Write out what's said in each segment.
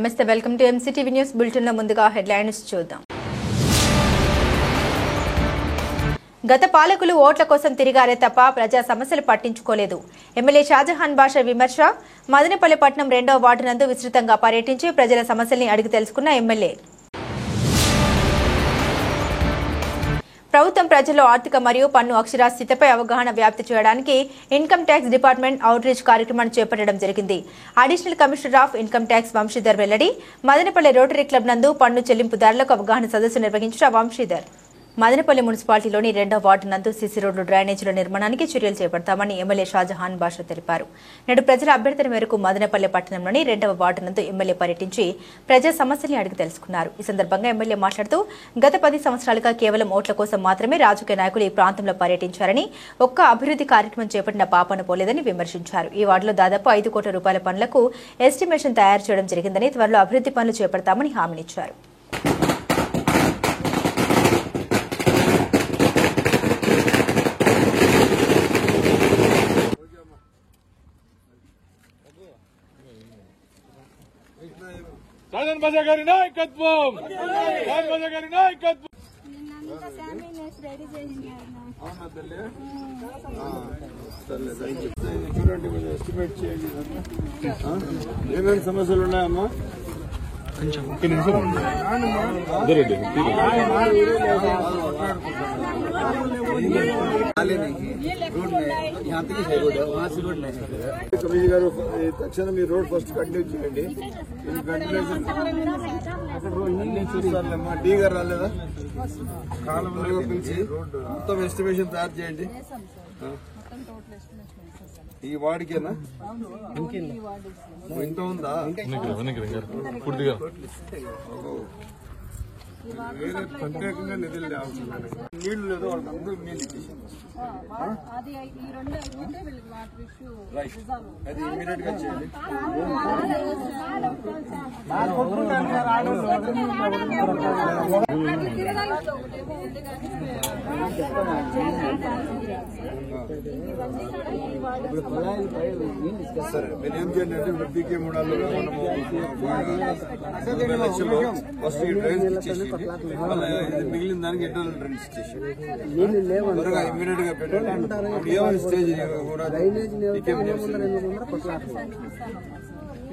నమస్తే welcome to MCTV news bulletin లో ముందుగా హెడ్లైన్స్ చూద్దాం. గత పాలకులు ఓట్ల కోసం తిరిగారే తప్ప ప్రజా సమస్యలు పట్టించుకోలేదు. ఎమ్మెల్యే షాజహాన్ బాషా విమర్శ. మదనపల్లి పట్టణం 2వ వార్డు నందు విస్తృతంగా పర్యటించి ప్రజల సమస్యల్ని అడిగి తెలుసుకున్న ఎమ్మెల్యే. ప్రభుత్వం ప్రజల్లో ఆర్థిక మరియు పన్ను అక్షరాస్యతపై అవగాహన వ్యాప్తి చేయడానికి income tax department out reach కార్యక్రమాన్ని చేపట్టడం జరిగింది. Additional commissioner of income tax Vamshidhar వెల్లడి. మదనపల్లి రోటరీ క్లబ్ నందు పన్ను చెల్లింపుదారులకు అవగాహన సదస్సు నిర్వహించిన వంశీధర్. మదనపల్లి మున్సిపాలిటీలోని 2వ వార్డు నందు సీసీ రోడ్లు డ్రైనేజీల నిర్మాణానికి చర్యలు చేపడతామని ఎమ్మెల్యే షాజహాన్ బాషా తెలిపారు. నేడు ప్రజల అభ్యర్థన మేరకు మదనపల్లి పట్టణంలోని 2వ వార్డు నందు ఎమ్మెల్యే పర్యటించి ప్రజా సమస్యల్ని అడిగి తెలుసుకున్నారు. ఈ సందర్భంగా ఎమ్మెల్యే మాట్లాడుతూ గత 10 సంవత్సరాలుగా కేవలం ఓట్ల కోసం మాత్రమే రాజకీయ నాయకులు ఈ ప్రాంతంలో పర్యటించారని, ఒక్క అభివృద్ధి కార్యక్రమం చేపట్టిన పాపన పోలేదని విమర్శించారు. ఈ వార్డులో దాదాపు 5 కోట్ల రూపాయల పనులకు ఎస్టిమేషన్ తయారు చేయడం జరిగిందని, త్వరలో అభివృద్ధి పనులు చేపడతామని హామీనిచ్చారు. సాధన్ బజా గారి నాయకత్వం, సాధన్ బజా గారి నాయకత్వం. చూడండి, కొంచెం ఎస్టిమేట్ చేయండి. ఏమేమి సమస్యలు ఉన్నాయమ్మా? ఒక్క నిమిషం కమిషనర్ గారు తక్షణం ఈ రోడ్ ఫస్ట్ కంటిన్యూ చేయండి. చూస్తారులేమ్మా. డి గారు రాలేదా? కాలంలో పిలిచి మొత్తం ఎస్టిమేషన్ తయారు చేయండి. ఈ వాడికేనా ఇంత ఉందా? పూర్తిగా వేరే ప్రత్యేకంగా నిధులు తేవాల్సింది. నీళ్లు లేదో వాళ్ళకి అందరూ నీళ్ళు ఇచ్చేసాను. అది ఇమీడియట్ గా చేయండి. సరే, మీరు ఏం చేయండి అంటే ఇప్పుడు పీకే మూడాల్లో మనము 40 లక్షలు ఫస్ట్ ఈ డ్రైన్స్ ఇచ్చేసి మిగిలిన దానికి ఇంటర్నల్ డ్రైన్స్ ఇచ్చేసి త్వరగా ఇమీడియట్ గా పెట్టండి. ఏమైనా స్టేజ్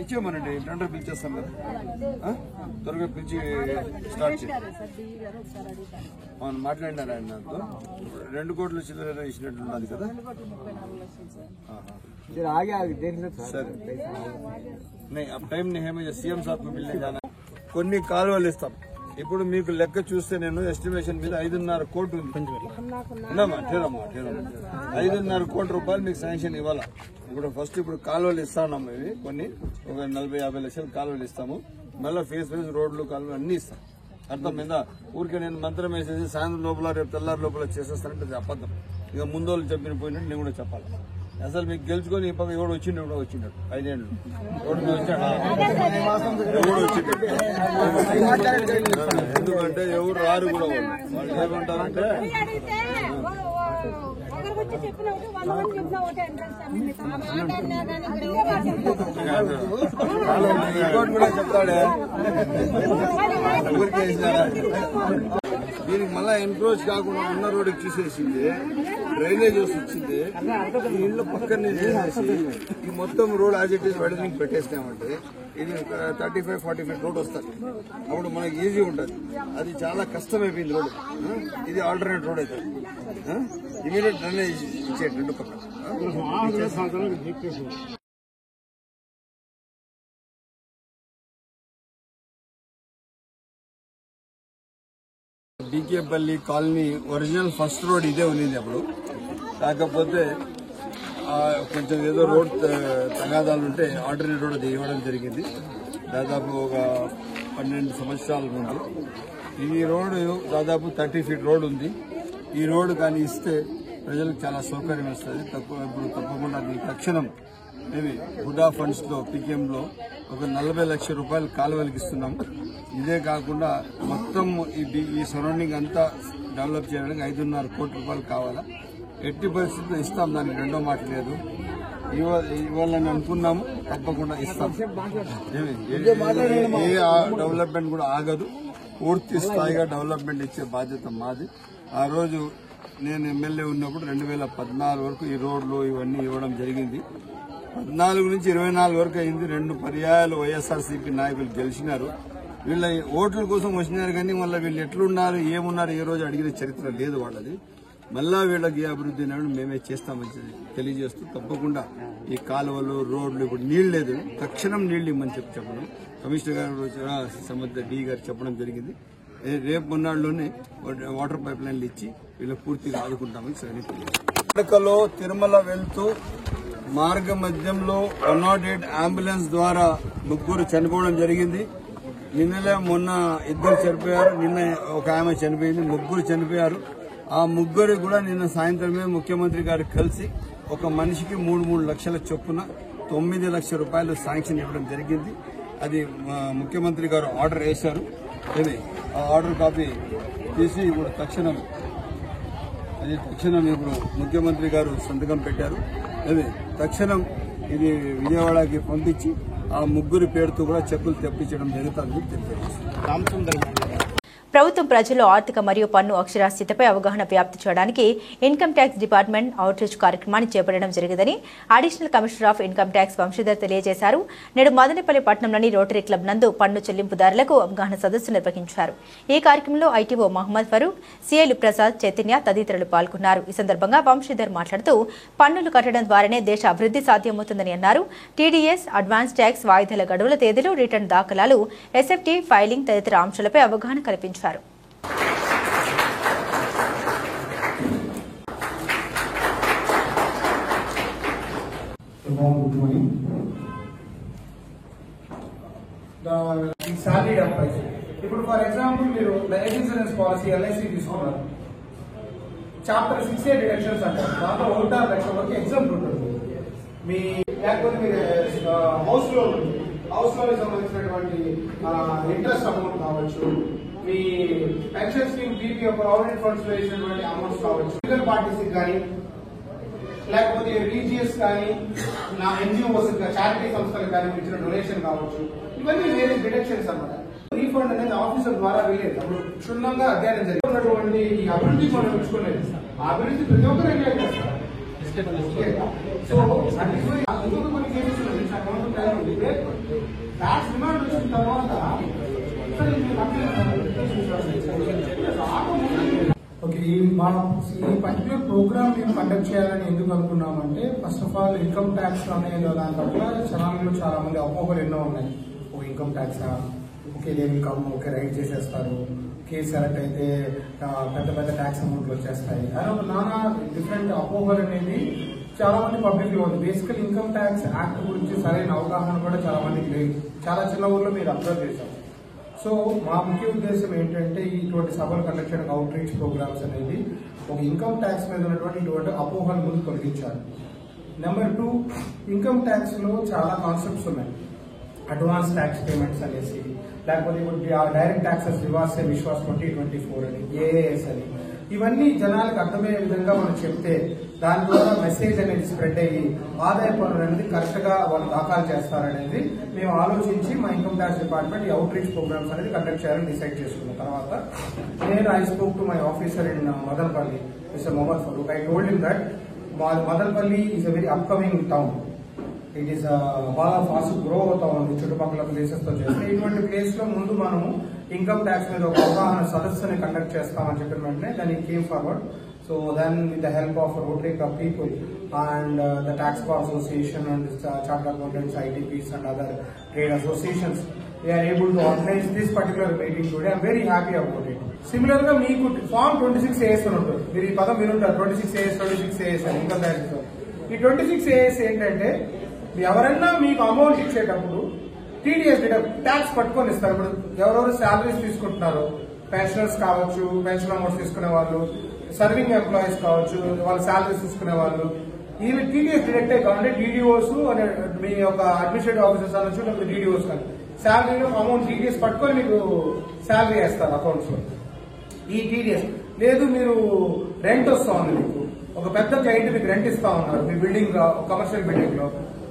ఇచ్చేమనండి, టెండర్ పిలిచేస్తాం కదా, త్వరగా పిలిచి స్టార్ట్ చేయండి. మనం మాట్లాడినారు ఆయన దాంతో 2 కోట్ల చిల్లర ఇచ్చినట్లున్నది కదా. సరే, अब टाइम नहीं है, मुझे सीएम साहब को मिलने जाना है. కొన్ని కాలువలు ఇస్తాం. ఇప్పుడు మీకు లెక్క చూస్తే నేను ఎస్టిమేషన్ మీద 5.5 కోట్లు ఉంది. 5.5 కోట్ల రూపాయలు మీకు శాంక్షన్ ఇవ్వాలా. ఇప్పుడు కాలువలు ఇస్తాము. ఇవి కొన్ని ఒక 40-50 లక్షల కాలువలు ఇస్తాము. మళ్ళీ ఫేస్ రోడ్లు కాలువలు అన్ని ఇస్తాం. అర్థమైందా? ఊరికే నేను మంత్రం వేసేసి సాయంత్రం లోపల రేపు తెల్లారి లోపల చేసేస్తానంటే అది అబద్ధం. ఇక ముందోళ్ళు చెప్పిన పోయినట్టు నేను కూడా చెప్పాలి. అసలు మీకు గెలుచుకొని ఈ పక్క ఎవడు వచ్చిండు 5 ఏళ్ళు ఎందుకంటే ఎవరు రారు కూడా. వాళ్ళు ఏమంటారంటే కూడా చెప్తాడే ఊరికి వేసినారా. దీనికి మళ్ళా ఎన్క్రోచ్ కాకుండా ఉన్న రోడ్డుకి తీసేసింది, డ్రైనేజ్ వచ్చింది, ఈ ఇళ్ల పక్కనే చేసేసి ఈ మొత్తం road as it is widening పెట్టేసినామంటే ఇది 35-40 ఫీట్ రోడ్ వస్తుంది. అప్పుడు మనకి ఈజీ ఉంటుంది. అది చాలా కష్టమైపోయింది రోడ్. ఇది ఆల్టర్నేట్ రోడ్ అయితే ఇమీడియట్ డ్రైనేజ్ ఇచ్చేయండి 2 పక్కన. DKPalli colony original first road ఇదే ఉంది అప్పుడు. కాకపోతే కొంచెం ఏదో రోడ్ తగాదాలు ఉంటే ఆల్టర్నేట్ రోడ్ అది ఇవ్వడం జరిగింది. దాదాపు ఒక 12 సంవత్సరాల ముందు. ఈ రోడ్డు దాదాపు 30 ఫీట్ రోడ్ ఉంది. ఈ రోడ్డు కానీ ఇస్తే ప్రజలకు చాలా సౌకర్యం వస్తుంది. ఇప్పుడు తప్పకుండా తక్షణం మేము హుడా ఫండ్స్ లో పీకేఎంలో ఒక 40 లక్షల రూపాయలు కాలువలకు ఇస్తున్నాం. ఇదే కాకుండా మొత్తం ఈ సరౌండింగ్ అంతా డెవలప్ చేయడానికి 5.5 కోట్ల రూపాయలు కావాలా. ఎట్టి పరిస్థితుల్లో ఇస్తాం, దానికి రెండో మాట లేదు. ఇవ్వాలని అనుకున్నాము, తప్పకుండా ఇస్తాం. ఏ డెవలప్మెంట్ కూడా ఆగదు, పూర్తి స్థాయిగా డెవలప్మెంట్ ఇచ్చే బాధ్యత మాది. ఆ రోజు నేను ఎమ్మెల్యే ఉన్నప్పుడు 2014 వరకు ఈ రోడ్లు ఇవన్నీ ఇవ్వడం జరిగింది. 14 నుంచి 24 వరకు అయింది. 2 పర్యాయాలు వైఎస్ఆర్సీపీ నాయకులు గెలిచినారు. వీళ్ళ ఓట్ల కోసం వచ్చినారు, కానీ మళ్ళీ వీళ్ళు ఎట్లున్నారు ఏమున్నారు ఏ రోజు అడిగిన చరిత్ర లేదు వాళ్ళది. మళ్ళా వీళ్ళకి అభివృద్ధి మేమే చేస్తామని తెలియజేస్తూ, తప్పకుండా ఈ కాలువలు రోడ్లు ఇప్పుడు నీళ్లు లేదు, తక్షణం నీళ్లు ఇమ్మని చెప్పడం కమిషనర్ గారు సంబంధిత డి గారు చెప్పడం జరిగింది. రేపు మొన్నాడులోనే వాటర్ పైప్ లైన్లు ఇచ్చి వీళ్ళకి పూర్తిగా ఆదుకుంటామని తెలియజేస్తారు. తిరుమల వెళ్తూ మార్గ మధ్యంలో 108 అంబులెన్స్ ద్వారా 3 చనిపోవడం జరిగింది. నిన్నలే మొన్న 2 చనిపోయారు, నిన్న ఒక ఆమె చనిపోయింది, 3 చనిపోయారు. ఆ 3 కూడా నిన్న సాయంత్రమే ముఖ్యమంత్రి గారు కలిసి ఒక మనిషికి 3 లక్షల చొప్పున 9 లక్షల రూపాయలు శాంక్షన్ ఇవ్వడం జరిగింది. అది ముఖ్యమంత్రి గారు ఆర్డర్ వేశారు. ఇది ఆ ఆర్డర్ కాపీ తీసి ఇప్పుడు తక్షణం ఇప్పుడు ముఖ్యమంత్రి గారు సంతకం పెట్టారు. అది తక్షణం ఇది విజయవాడకి పంపించి ఆ 3 పేరుతో కూడా చెక్కులు తెప్పించడం జరుగుతుందని తెలియజేస్తారు. ప్రభుత్వం ప్రజల్లో ఆర్థిక మరియు పన్ను అక్షరాస్యతపై అవగాహన వ్యాప్తి చేయడానికి income tax department out reach కార్యక్రమాన్ని చేపట్టడం జరిగిందని additional commissioner of income tax Vamshidhar తెలియజేశారు. నేడు మదనపల్లి పట్టణంలోని రోటరీ క్లబ్ నందు పన్ను చెల్లింపుదారులకు అవగాహన సదస్సు నిర్వహించారు. ఈ కార్యక్రమంలో ఐటీఓ మహమ్మద్ ఫరూక్, సిఐలు ప్రసాద్, చైతన్య తదితరులు పాల్గొన్నారు. ఈ సందర్భంగా వంశీధర్ మాట్లాడుతూ పన్నులు కట్టడం ద్వారానే దేశ అభివృద్ధి సాధ్యమవుతుందని అన్నారు. టీడీఎస్, అడ్వాన్స్ ట్యాక్స్ వాయిదాల గడువుల తేదీలు, రిటర్న్ దాఖలాలు, ఎస్ఎఫ్టీ ఫైలింగ్ తదితర అంశాలపై అవగాహన కల్పించారు. Good morning. The salaried employees. ఇప్పుడు ఫర్ ఎగ్జాంపుల్ మీరు లైఫ్ ఇన్సూరెన్స్ పాలసీ ఎల్ఐసి తీసుకున్నారు, చాప్టర్ 6A డిడక్షన్స్ అంటారు. దాంట్లో 1.5 లక్షల వరకు ఎగ్జాంపుల్ ఉంటుంది. మీ లేకపోతే మీరు హౌస్ లోన్ సంబంధించినటువంటి ఇంట్రెస్ట్ అమౌంట్ కావచ్చు, మీ pension scheme PP provident funds లో వేసినటువంటి అమౌంట్స్ కావచ్చు, పొలిటికల్ పార్టీస్ కానీ లేకపోతే రిలీజియస్ కానీ నా ఎన్జిఓస్ చారిటీ సంస్థలకు కానీ ఇచ్చిన డొనేషన్ కావచ్చు, ఇవన్నీ వేరే డిడక్షన్స్ అన్నమాట. రీఫండ్ అనేది ఆఫీసర్ ద్వారా వెళ్ళేది. అప్పుడు క్షుణ్ణంగా అధ్యయనం జరిగినటువంటి ఈ అభివృద్ధి మనం ఉంచుకోలేదు. ఆ అభివృద్ధి ప్రతి ఒక్కరు ఎంజాయ్ చేస్తారు. సో ఇంకొక కొన్ని కేసెస్ ట్యాక్స్ డిమాండ్ వచ్చిన తర్వాత ఓకే, ఈ పర్టికులర్ ప్రోగ్రామ్ మేము కండక్ట్ చేయాలని ఎందుకు అనుకున్నామంటే, first of all income tax అనే దాని పట్ల జనాల్లో చాలా మంది అపోహలు ఎన్నో ఉన్నాయి. ఓ income tax okay income okay right చేసేస్తారు, కేసు సెలెక్ట్ అయితే పెద్ద పెద్ద ట్యాక్స్ అమౌంట్లు వచ్చేస్తాయి అని నానా డిఫరెంట్ అపోహలు అనేది చాలా మంది పబ్లిక్ లో ఉంది. బేసికల్ ఇన్కమ్ ట్యాక్స్ యాక్ట్ గురించి సరైన అవగాహన కూడా చాలా మందికి లేదు. చాలా చిన్న ఊర్లో మీరు అబ్జర్వ్ చేశారు. సో మా ముఖ్య ఉద్దేశం ఏంటంటే ఇటువంటి సభలు కండక్ట్ చేయడం, అవుట్ రీచ్ ప్రోగ్రామ్స్ అనేది ఒక ఇన్కమ్ ట్యాక్స్ మీద ఉన్నటువంటి ఇటువంటి అపోహలు ముందు తొలగించాలి. నెంబర్ 2, ఇన్కమ్ ట్యాక్స్ లో చాలా కాన్సెప్ట్స్ ఉన్నాయి. అడ్వాన్స్ ట్యాక్స్ పేమెంట్స్ అనేసి, లేకపోతే ఇప్పుడు డైరెక్ట్ ట్యాక్సెస్ విశ్వాస్ 2024 అని, ఏఏఎస్ అని, ఇవన్నీ జనాలకు అర్థమయ్యే విధంగా మనం చెప్తే దాని ద్వారా మెసేజ్ అనేది స్ప్రెడ్ అయ్యి ఆదాయ పన్నులు అనేది కరెక్ట్ గా వాళ్ళు దాఖలు చేస్తారనేది మేము ఆలోచించి మా ఇన్కమ్ ట్యాక్స్ డిపార్ట్మెంట్ ఈ అవుట్ రీచ్ ప్రోగ్రామ్స్ అనేది కండక్ట్ చేయాలని డిసైడ్ చేసుకున్న తర్వాత నేను I spoke to my officer in Madanapalle, mister Mohammed Farooq. I told him that Madanapalle is a very upcoming town. It is బాగా ఫాస్ట్ గ్రో అవుతా ఉంది చుట్టుపక్కల ప్లేసెస్ తో చేస్తే. ఇటువంటి ప్లేస్ లో ముందు మనము ఇన్కమ్ ట్యాక్స్ మీద ఒక అవగాహన సదస్సుని కండక్ట్ చేస్తామని చెప్పిన వెంటనే దాన్ని came forward. So then with the help of Rotary Club people and the Tax Bar Association and Chartered Accountants, ITPs and other trade associations, we are able to organize this particular meeting today. I am very happy about it. Similar గా మీకు form 26AS అని ఉంటుంది. మీరు ఈ పదం వినుంటారు, 26AS అని income tax. ఈ 26AS ఏంటంటే ఎవరన్నా మీకు అమౌంట్ ఇచ్చేటప్పుడు టీడీఎస్ ట్యాక్స్ పట్టుకొని ఇస్తారు. ఇప్పుడు ఎవరెవరు శాలరీస్ తీసుకుంటున్నారు, పెన్షనర్స్ కావచ్చు, పెన్షన్ అమౌంట్స్ తీసుకునే వాళ్ళు, సర్వింగ్ ఎంప్లాయీస్ కావచ్చు, వాళ్ళ శాలరీస్ తీసుకునే వాళ్ళు, ఇవి టీడీఎస్ డిడక్ట్ కావాలంటే డీడీఓస్ అనే మీ యొక్క అడ్మినిస్ట్రేటివ్ ఆఫీసర్స్ అనొచ్చు, లేకపోతే డీడీఓస్ కానీ శాలరీ అమౌంట్ టీడీఎస్ పట్టుకొని మీకు శాలరీ వేస్తారు అకౌంట్స్ లో. ఈ టీడీఎస్ లేదు, మీరు రెంట్ వస్తా ఉంది, మీకు ఒక పెద్ద క్లయింట్ మీకు రెంట్ ఇస్తా ఉన్నారు మీ బిల్డింగ్ కమర్షియల్ బిల్డింగ్ లో,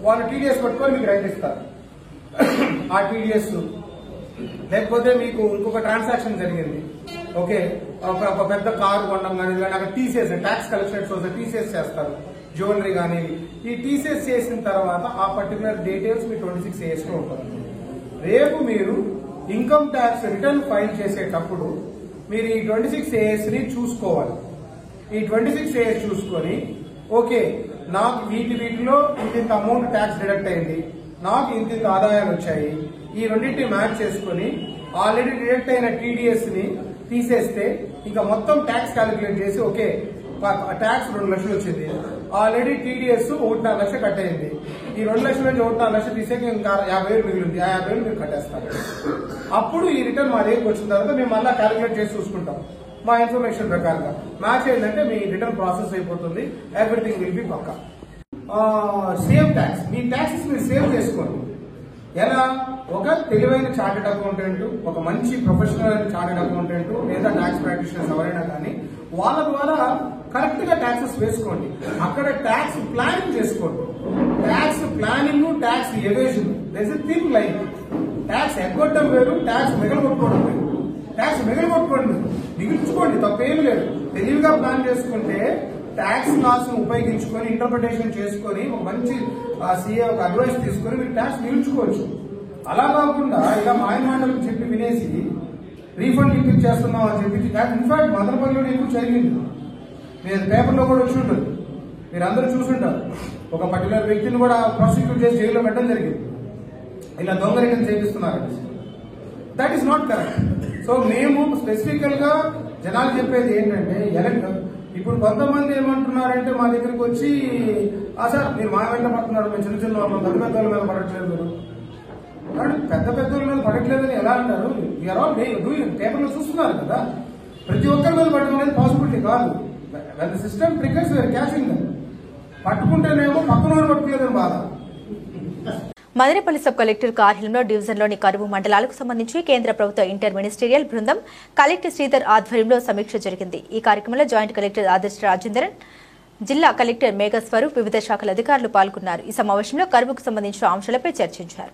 వాళ్ళు టీడీఎస్ పట్టుకొని మీకు రెంట్ ఇస్తారు. ఆ టీడీఎస్ లేకపోతే మీకు ఇంకొక ట్రాన్సాక్షన్ జరిగింది, ఓకే, ఒక పెద్ద కారు కొనడం కానీ అక్కడ టీసీఎస్ ట్యాక్స్ కలెక్షన్స్ వస్తే టీసీఎస్ చేస్తారు, జ్యువెలరీ కానీ. ఈ టీసీఎస్ చేసిన తర్వాత ఆ పర్టికులర్ డీటెయిల్స్ మీ 26AS లో ఉంటుంది. రేపు మీరు ఇన్కమ్ ట్యాక్స్ రిటర్న్ ఫైల్ చేసేటప్పుడు మీరు ఈ 26AS ని చూసుకోవాలి. ఈ 26AS చూసుకొని ఓకే నాకు వీటిలో ఇంత అమౌంట్ ట్యాక్స్ డిడక్ట్ అయింది, నాకు ఇంత ఆదాయాలు వచ్చాయి, ఈ రెండింటిని మ్యాచ్ చేసుకుని ఆల్రెడీ డిడక్ట్ అయిన టీడీఎస్ ని తీసేస్తే ఇంకా మొత్తం ట్యాక్స్ క్యాలిక్యులేట్ చేసి ఓకే ట్యాక్స్ 2 లక్షలు వచ్చింది, ఆల్రెడీ టీడీఎస్ 1.5 లక్షలు కట్ అయింది, ఈ 2 లక్షల నుంచి 1.5 లక్షలు తీసేకి ఇంకా 50,000 మిగిలింది, ఆ 50,000 మీరు కట్టేస్తారు. అప్పుడు ఈ రిటర్న్ మా దగ్గరికి వచ్చిన తర్వాత మేము మళ్ళీ క్యాలిక్యులేట్ చేసి చూసుకుంటాం. మా ఇన్ఫర్మేషన్ ప్రకారంగా మ్యాచ్ ఏంటంటే మీ రిటర్న్ ప్రాసెస్ అయిపోతుంది, ఎవ్రీథింగ్ విల్ బి పక్కా. సేవ్ ట్యాక్స్, మీ ట్యాక్సెస్ మీరు సేవ్ చేసుకోండి. ఎలా? ఒక తెలివైన చార్టెడ్ అకౌంటెంట్, ఒక మంచి ప్రొఫెషనల్ చార్టెడ్ అకౌంటెంట్ లేదా ట్యాక్స్ ప్రాక్టీషనర్స్ ఎవరైనా కానీ వాళ్ళ ద్వారా కరెక్ట్ గా ట్యాక్సెస్ వేసుకోండి. అక్కడ ట్యాక్స్ ప్లానింగ్ చేసుకోండి. Tax planning, tax evasion that's a thing like tax ఎగ్గొట్టడం వేరు, ట్యాక్స్ మిగలగొట్టుకోవడం వేరు. ట్యాక్స్ మిగలగొట్టుకోండి, మిగిల్చుకోండి, తప్పేమీ లేదు. తెలివిగా ప్లాన్ చేసుకుంటే ట్యాక్స్ లాస్ ఉపయోగించుకొని ఇంటర్ప్రిటేషన్ చేసుకొని ఒక మంచి సీఏ ఒక అడ్వైస్ తీసుకొని మీరు ట్యాక్స్ మిగుల్చుకోవచ్చు. అలా కాకుండా ఇలా మాయమాటలు చెప్పి వినేసి రీఫండ్ ఇప్పించేస్తున్నాం అని చెప్పి ఇన్ఫాక్ట్ మదనపల్లిలో ఎక్కువ జరిగింది. మీరు పేపర్లో కూడా వచ్చి ఉంటుంది, మీరు అందరూ చూసుంటారు. ఒక పర్టికులర్ వ్యక్తిని కూడా ప్రాసిక్యూట్ చేసి జైల్లో పెట్టడం జరిగింది, ఇలా దొంగరికం చేపిస్తున్నారు. That is not correct. So మేము స్పెసిఫికల్ గా జనాలు చెప్పేది ఏంటంటే ఇప్పుడు కొంతమంది ఏమంటున్నారంటే మా దగ్గరికి వచ్చి సార్ మీరు మా వెంట పడుతున్నారు, మేము చిన్న చిన్న వాళ్ళం పెద్ద పెద్ద వాళ్ళ మీద పడట్లేదు, మీరు పెద్ద పెద్ద వాళ్ళ మీద పడట్లేదని ఎలా అంటారు? యూఆర్ ఆల్ డూయింగ్, పేపర్లో చూస్తున్నారు కదా. ప్రతి ఒక్కరి మీద పట్టడం అనేది పాసిబిలిటీ కాదు. When the system triggers we're catching them. పట్టుకుంటేనేమో పక్కన వాళ్ళు పట్టుకోలేదని బాధ. మదనపల్లి సబ్ కలెక్టర్ కార్యాలయంలో డివిజన్లోని కరువు మండలాలకు సంబంధించి కేంద్ర ప్రభుత్వ ఇంటర్ మినిస్టీరియల్ బృందం కలెక్టర్ శ్రీధర్ ఆధ్వర్యంలో సమీక్ష జరిగింది. ఈ కార్యక్రమంలో జాయింట్ కలెక్టర్ ఆదర్శ రాజేందరన్, జిల్లా కలెక్టర్ మేఘస్వరూప్, వివిధ శాఖల అధికారులు పాల్గొన్నారు. ఈ సమావేశంలో కరువుకు సంబంధించిన అంశాలపై చర్చించారు.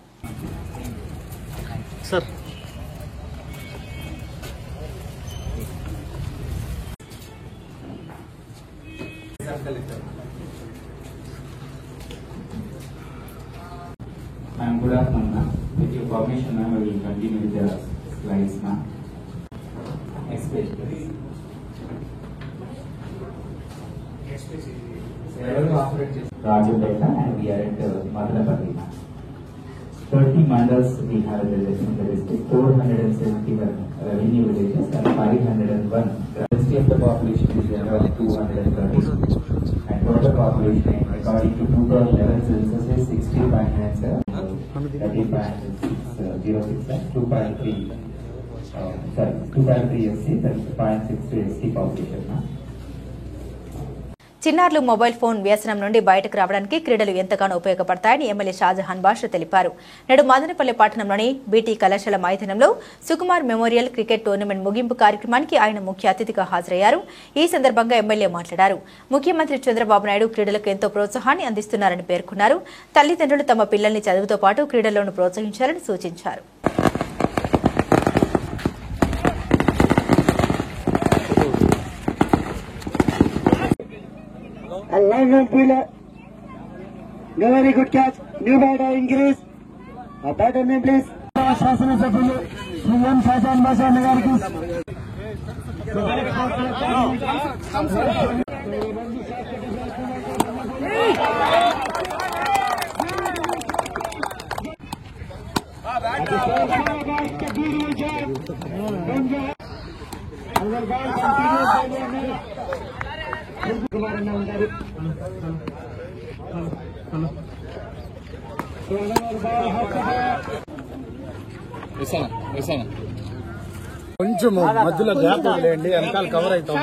Ma'am, good afternoon, ma'am. With your permission, ma'am, I will continue with the slides, ma'am. Next page, please. Rajapeta, and we are at Madanapalli, ma'am. 30 mandals we have in the district, 471 revenue villages and 501. The density of the population is generally 230. And total population according to 2011 census is 60.97, 30.06 and 2.3 SC, that's 0.62 SC population. చిన్నారులు mobile phone వ్యసనం నుండి బయటకు రావడానికి క్రీడలు ఎంతగానో ఉపయోగపడతాయని MLA Shahjahan బాషా తెలిపారు. నేడు మదనపల్లి పట్టణంలోని బీటీ కళాశాల మైదానంలో సుకుమార్ మెమోరియల్ క్రికెట్ టోర్నమెంట్ ముగింపు కార్యక్రమానికి ఆయన ముఖ్య అతిథిగా హాజరయ్యారు. ఈ సందర్భంగా ఎమ్మెల్యే మాట్లాడారు. ముఖ్యమంత్రి చంద్రబాబు నాయుడు క్రీడలకు ఎంతో ప్రోత్సాహాన్ని అందిస్తున్నారని పేర్కొన్నారు. తల్లిదండ్రులు తమ పిల్లల్ని చదువుతో పాటు క్రీడల్లోనూ ప్రోత్సహించాలని సూచించారు. Very good catch. New batter increase. A batter name please. శాసన సభ్యులు శ్రీఎం షాజహాన్ బాషా గారికి కొంచెం మధ్యలో గ్యాప్ వదిలేయండి, వెనకాల కవర్ అవుతాం.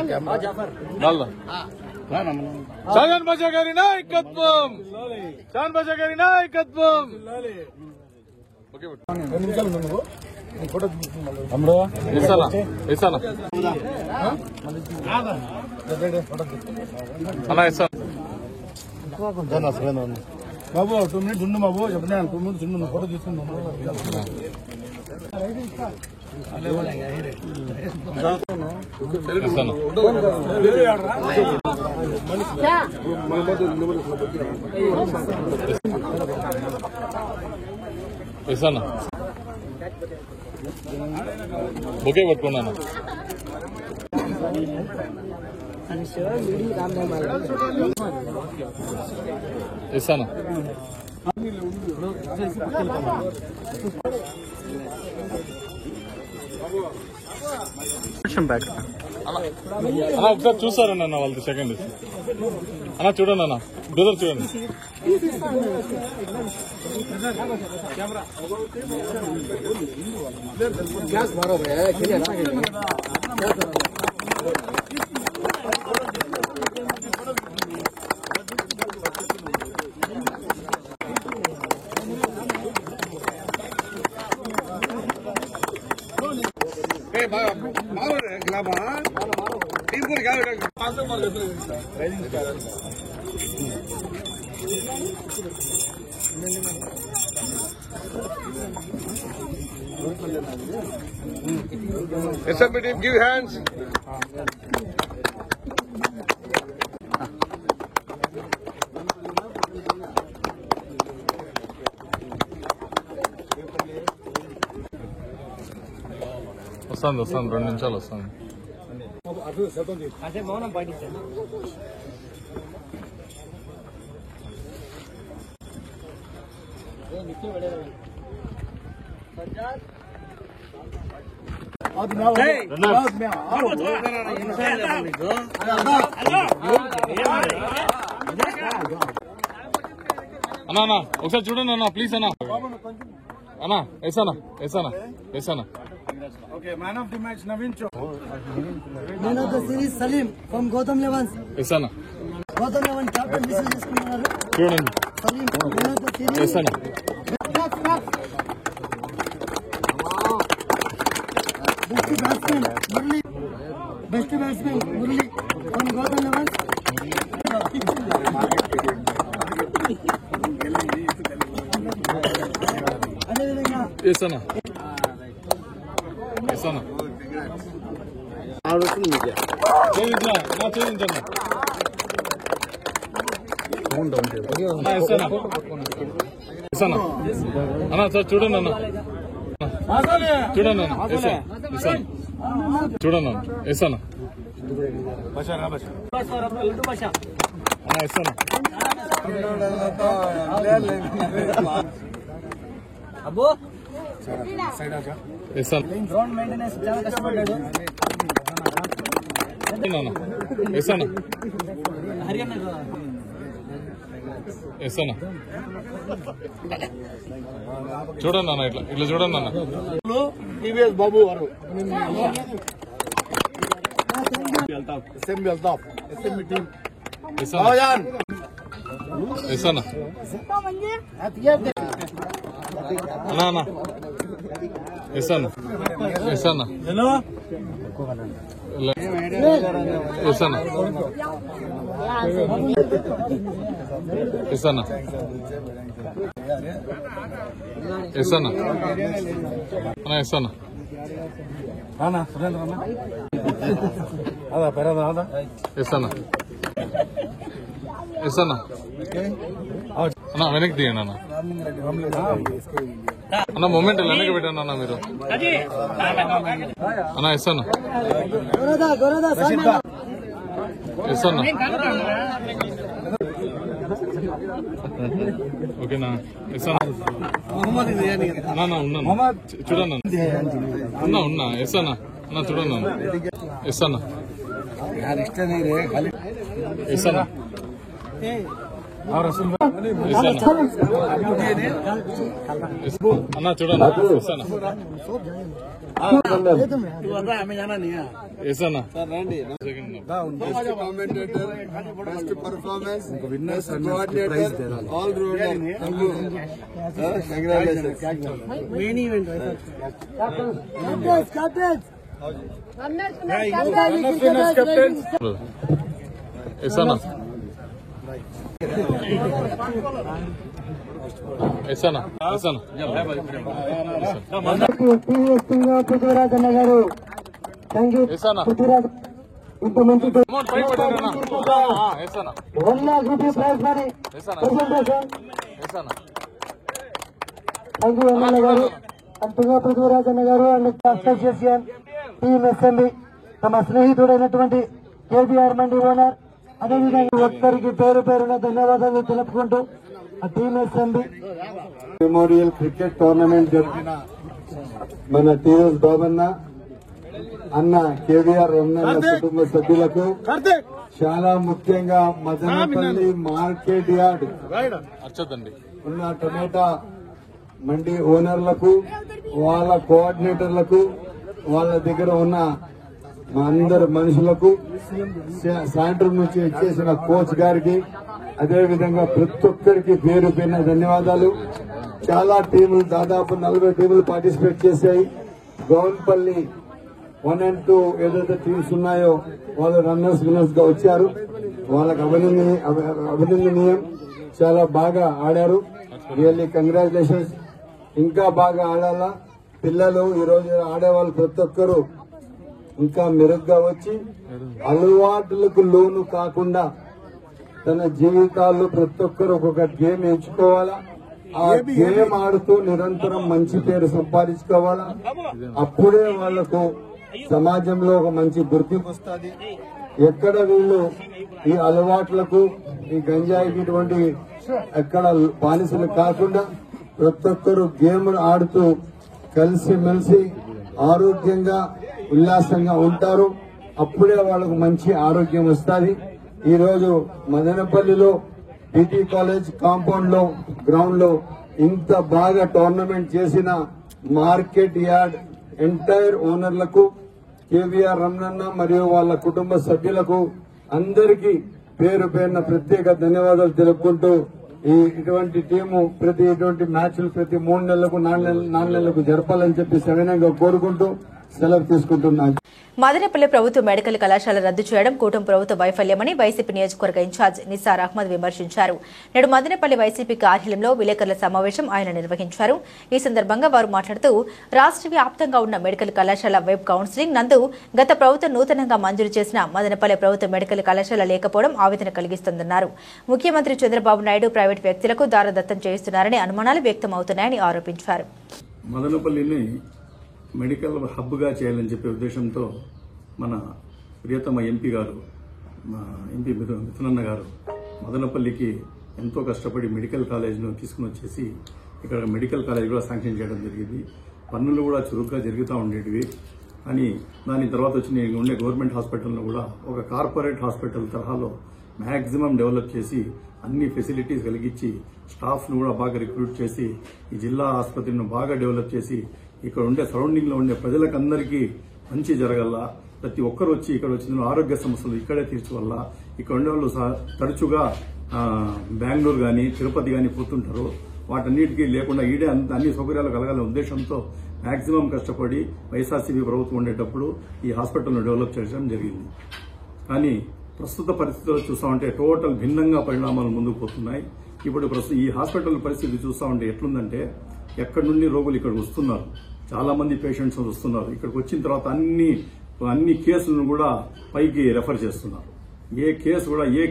షాజహాన్ బాషా గారి నాయకత్వం, షాజహాన్ బాషా గారి నాయకత్వం. 2 నిమిషాలు నువ్వు బాబు 2 minutes ఉండు బాబు చెప్పినా 2 minutes ఉండు ఫోటో తీసుకుందాం బొకే పట్టుకున్నాను ఇస్తాను అన్న ఒకసారి చూస్తారండి అన్న వాళ్ళది సెకండ్ అన్న చూడండి అన్న బ్రదర్ చూడండి SMB team, give hands. వస్తాను 2 నిమిషాలు వస్తాను అంటే మౌనం పాటించండి అన్నా ఒకసారి చూడండి అన్న ప్లీజ్ అన్నా అన్నా ఎసానా okay man of the match Naveen చో Man of the series Salim from Gotham Levans. ఎసానా Gotham Levans captain విసిల్ చేసుకున్నారు. చూడండి Salim man of the series. ఎసానా Best batsman Murli from Gotham Levans. అదేవిధంగా ఎసానా చేయించండి అన్న సార్ చూడండి అన్న చూడండి అన్న చూడండి అన్న ఎసానా ఎసానా అబ్బో ఎసానా గ్రౌండ్ మెయింటెనెన్స్ చాలా కష్టపడ్డాడు. ఎసానా చూడండి అన్న ఇట్లా చూడండి అన్న టీవీఎస్ బాబు వారు ఎస్ఎంబి వెళ్తాం ఎస్ఎంబి టీం ఎసానా అన్నా ఎసానా ఎసానా సురేంద్ర అదా పెరదా అదా అన్న వెనక్కి తీయండి అన్న మొమెంట్ వెనక్కి పెట్టండి అన్న మీరు అన్న ఎస్ అన్న ఓకేనా ఎస్ అన్న ఉన్నా చూడండి ఉన్నా ఎస్ అన్న చూడండి ఎస్ అన్న ఎస్ అన్న అన్నా చూడన్నా ఏసన్నా best commentator, best performance, winners coordinator, all rounder. Congratulations. ఏసన్నా ఏసన్నా ఏసన్నా పృథ్వీరాజన్న గారు థ్యాంక్ యూ. పృథ్వీరాజ్ ఇంత మంచి అమౌంట్ పై పడారన్నా ఏసన్నా 1 lakh rupee prize money presentation. ఏసన్నా థ్యాంక్ యూ ఎమ్మెల్యే గారు అంటుగా పృథ్వీరాజన్న గారు అండ్ అసోసియేషన్ టీమ్ ఎస్ఎంబి తమ స్నేహితుడైనటువంటి కేబీఆర్ మండి ఓనర్ అదేవిధంగా ఒక్కరికి పేరు పేరున ధన్యవాదాలు తెలుపుకుంటూ ఆ team SMB memorial cricket tournament జరిగిన మన టీఎస్ బాబన్న అన్న కేవీఆర్ రమణన్న కుటుంబ సభ్యులకు, చాలా ముఖ్యంగా మదనపల్లి మార్కెట్ యార్డ్ ఉన్న టొమాటో మండి ఓనర్లకు, వాళ్ళ కోఆర్డినేటర్లకు, వాళ్ళ దగ్గర ఉన్న మా అందరు మనుషులకు, సాయంత్రం నుంచి ఇచ్చేసిన కోచ్ గారికి, అదేవిధంగా ప్రతి ఒక్కరికి పేరు పేరున ధన్యవాదాలు. చాలా టీములు, దాదాపు 40 టీములు పార్టిసిపేట్ చేశాయి. గౌన్పల్లి 1 and 2 ఏదైతే టీమ్స్ ఉన్నాయో వాళ్ళు రన్నర్స్ విన్నర్స్ గా వచ్చారు. వాళ్ళకి అభినందనీయం. చాలా బాగా ఆడారు. Really congratulations. ఇంకా బాగా ఆడాలా. పిల్లలు ఈరోజు ఆడేవాళ్ళు ప్రతి ఒక్కరు ఇంకా మెరుగ్గా వచ్చి అలవాట్లకు లోను కాకుండా తన జీవితాల్లో ప్రతి ఒక్కరు ఒక్కొక్క గేమ్ ఎంచుకోవాలా. ఆ గేమ్ ఆడుతూ నిరంతరం మంచి పేరు సంపాదించుకోవాలా. అప్పుడే వాళ్లకు సమాజంలో ఒక మంచి గుర్తింపు వస్తుంది. ఎక్కడ వీళ్ళు ఈ అలవాట్లకు, ఈ గంజాయికి ఇటువంటి ఎక్కడ బానిసలు కాకుండా ప్రతి ఒక్కరు గేమ్ ఆడుతూ కలిసిమెలిసి ఆరోగ్యంగా ఉల్లాసంగా ఉంటారు. అప్పుడే వాళ్ళకు మంచి ఆరోగ్యం వస్తుంది. ఈ రోజు మదనపల్లిలో బీటీ కాలేజ్ కాంపౌండ్ లో గ్రౌండ్ లో ఇంత బాగా టోర్నమెంట్ చేసిన మార్కెట్ యార్డ్ ఎంటైర్ ఓనర్లకు, కేవీఆర్ రమణన్న మరియు వాళ్ళ కుటుంబ సభ్యులకు అందరికీ పేరు పేరున ప్రత్యేక ధన్యవాదాలు తెలుపుకుంటూ ఇటువంటి టీము ఇటువంటి మ్యాచ్లు ప్రతి 3 నెలలకు 4 నెలలకు జరపాలని చెప్పి సవినయంగా కోరుకుంటూ సెలవు తీసుకుంటున్నాను. మదనపల్లి ప్రభుత్వ మెడికల్ కళాశాల రద్దు చేయడం కూటమి ప్రభుత్వ వైఫల్యమని వైసీపీ నియోజకవర్గ ఇన్ఛార్జ్ నిసార్ అహ్మద్ విమర్శించారు. నేడు మదనపల్లి వైసీపీ కార్యాలయంలో విలేకరుల సమావేశం ఆయన నిర్వహించారు. ఈ సందర్భంగా వారు మాట్లాడుతూ రాష్ట్ర వ్యాప్తంగా ఉన్న మెడికల్ కళాశాల వెబ్ కౌన్సిలింగ్ నందు గత ప్రభుత్వం నూతనంగా మంజూరు చేసిన మదనపల్లి ప్రభుత్వ మెడికల్ కళాశాల లేకపోవడం ఆవేదన కలిగిస్తుందన్నారు. ముఖ్యమంత్రి చంద్రబాబు నాయుడు ప్రైవేటు వ్యక్తులకు దారదత్తం చేయిస్తున్నారని అనుమానాలు వ్యక్తమవుతున్నాయని ఆరోపించారు. మదనపల్లిని మెడికల్ హబ్గా చేయాలని చెప్పే ఉద్దేశంతో మన ప్రియతమ ఎంపీ గారు, మా ఎంపీ మిథునన్న గారు మదనపల్లికి ఎంతో కష్టపడి మెడికల్ కాలేజ్ను తీసుకుని వచ్చేసి ఇక్కడ మెడికల్ కాలేజ్ కూడా శాంక్షన్ చేయడం జరిగింది. పనులు కూడా చురుగ్గా జరుగుతూ ఉండేటివి. కానీ దాని తర్వాత వచ్చి ఉండే గవర్నమెంట్ హాస్పిటల్ను కూడా ఒక కార్పొరేట్ హాస్పిటల్ తరహాలో మ్యాక్సిమం డెవలప్ చేసి అన్ని ఫెసిలిటీస్ కలిగించి స్టాఫ్ను కూడా బాగా రిక్రూట్ చేసి ఈ జిల్లా ఆసుపత్రిని బాగా డెవలప్ చేసి ఇక్కడ ఉండే సరౌండింగ్ లో ఉండే ప్రజలకందరికీ మంచి జరగల్లా. ప్రతి ఒక్కరు వచ్చి ఇక్కడ వచ్చిన ఆరోగ్య సమస్యలు ఇక్కడే తీర్చువల్ల. ఇక్కడ ఉండే వాళ్ళు తరచుగా బెంగళూరు గాని తిరుపతి గాని పోతుంటారు. వాటన్నిటికీ లేకుండా ఈడే అన్ని సౌకర్యాలు కలగాలనే ఉద్దేశంతో మాక్సిమం కష్టపడి వైఎస్ఆర్సీపీ ప్రభుత్వం ఉండేటప్పుడు ఈ హాస్పిటల్ను డెవలప్ చేయడం జరిగింది. కానీ ప్రస్తుత పరిస్థితుల్లో చూస్తా ఉంటే టోటల్ భిన్నంగా పరిణామాలు ముందుకు పోతున్నాయి. ఇప్పుడు ఈ హాస్పిటల్ పరిస్థితి చూస్తా ఉంటే ఎట్లుందంటే ఎక్కడి నుండి రోగులు ఇక్కడికి వస్తున్నారు, చాలా మంది పేషెంట్స్ వస్తున్నారు. ఇక్కడికి వచ్చిన తర్వాత అన్ని కేసులను కూడా పైకి రెఫర్ చేస్తున్నారు. ఏ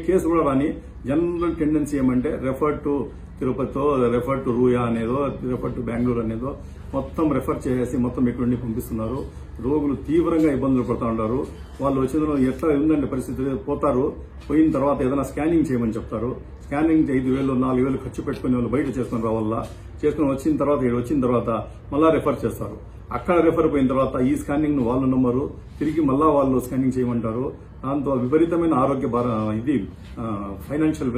కేసు కూడా రాని జనరల్ టెండెన్సీ ఏమంటే రెఫర్ టు తిరుపతితో, రెఫర్ టు రూయా అనేదో, రెఫర్ టు బెంగళూరు అనేదో మొత్తం రెఫర్ చేసి మొత్తం ఇక్కడ నుండి పంపిస్తున్నారు. రోగులు తీవ్రంగా ఇబ్బందులు పడుతూ ఉంటారు. వాళ్ళు వచ్చిన ఎట్లా ఉందంటే పరిస్థితి, పోతారు, పోయిన తర్వాత ఏదైనా స్కానింగ్ చేయమని చెప్తారు. స్కానింగ్ 5,000 4,000 ఖర్చు పెట్టుకుని వాళ్ళు బయట చేసుకుని రావాలా. చేసుకుని వచ్చిన తర్వాత మళ్ళా రెఫర్ చేస్తారు. అక్కడ రెఫర్ పోయిన తర్వాత ఈ స్కానింగ్ ను వాళ్ళు నమ్మరు, తిరిగి మళ్ళా వాళ్ళు స్కానింగ్ చేయమంటారు. దాంతో విపరీతమైన ఆరోగ్య భారం, ఫైనాన్షియల్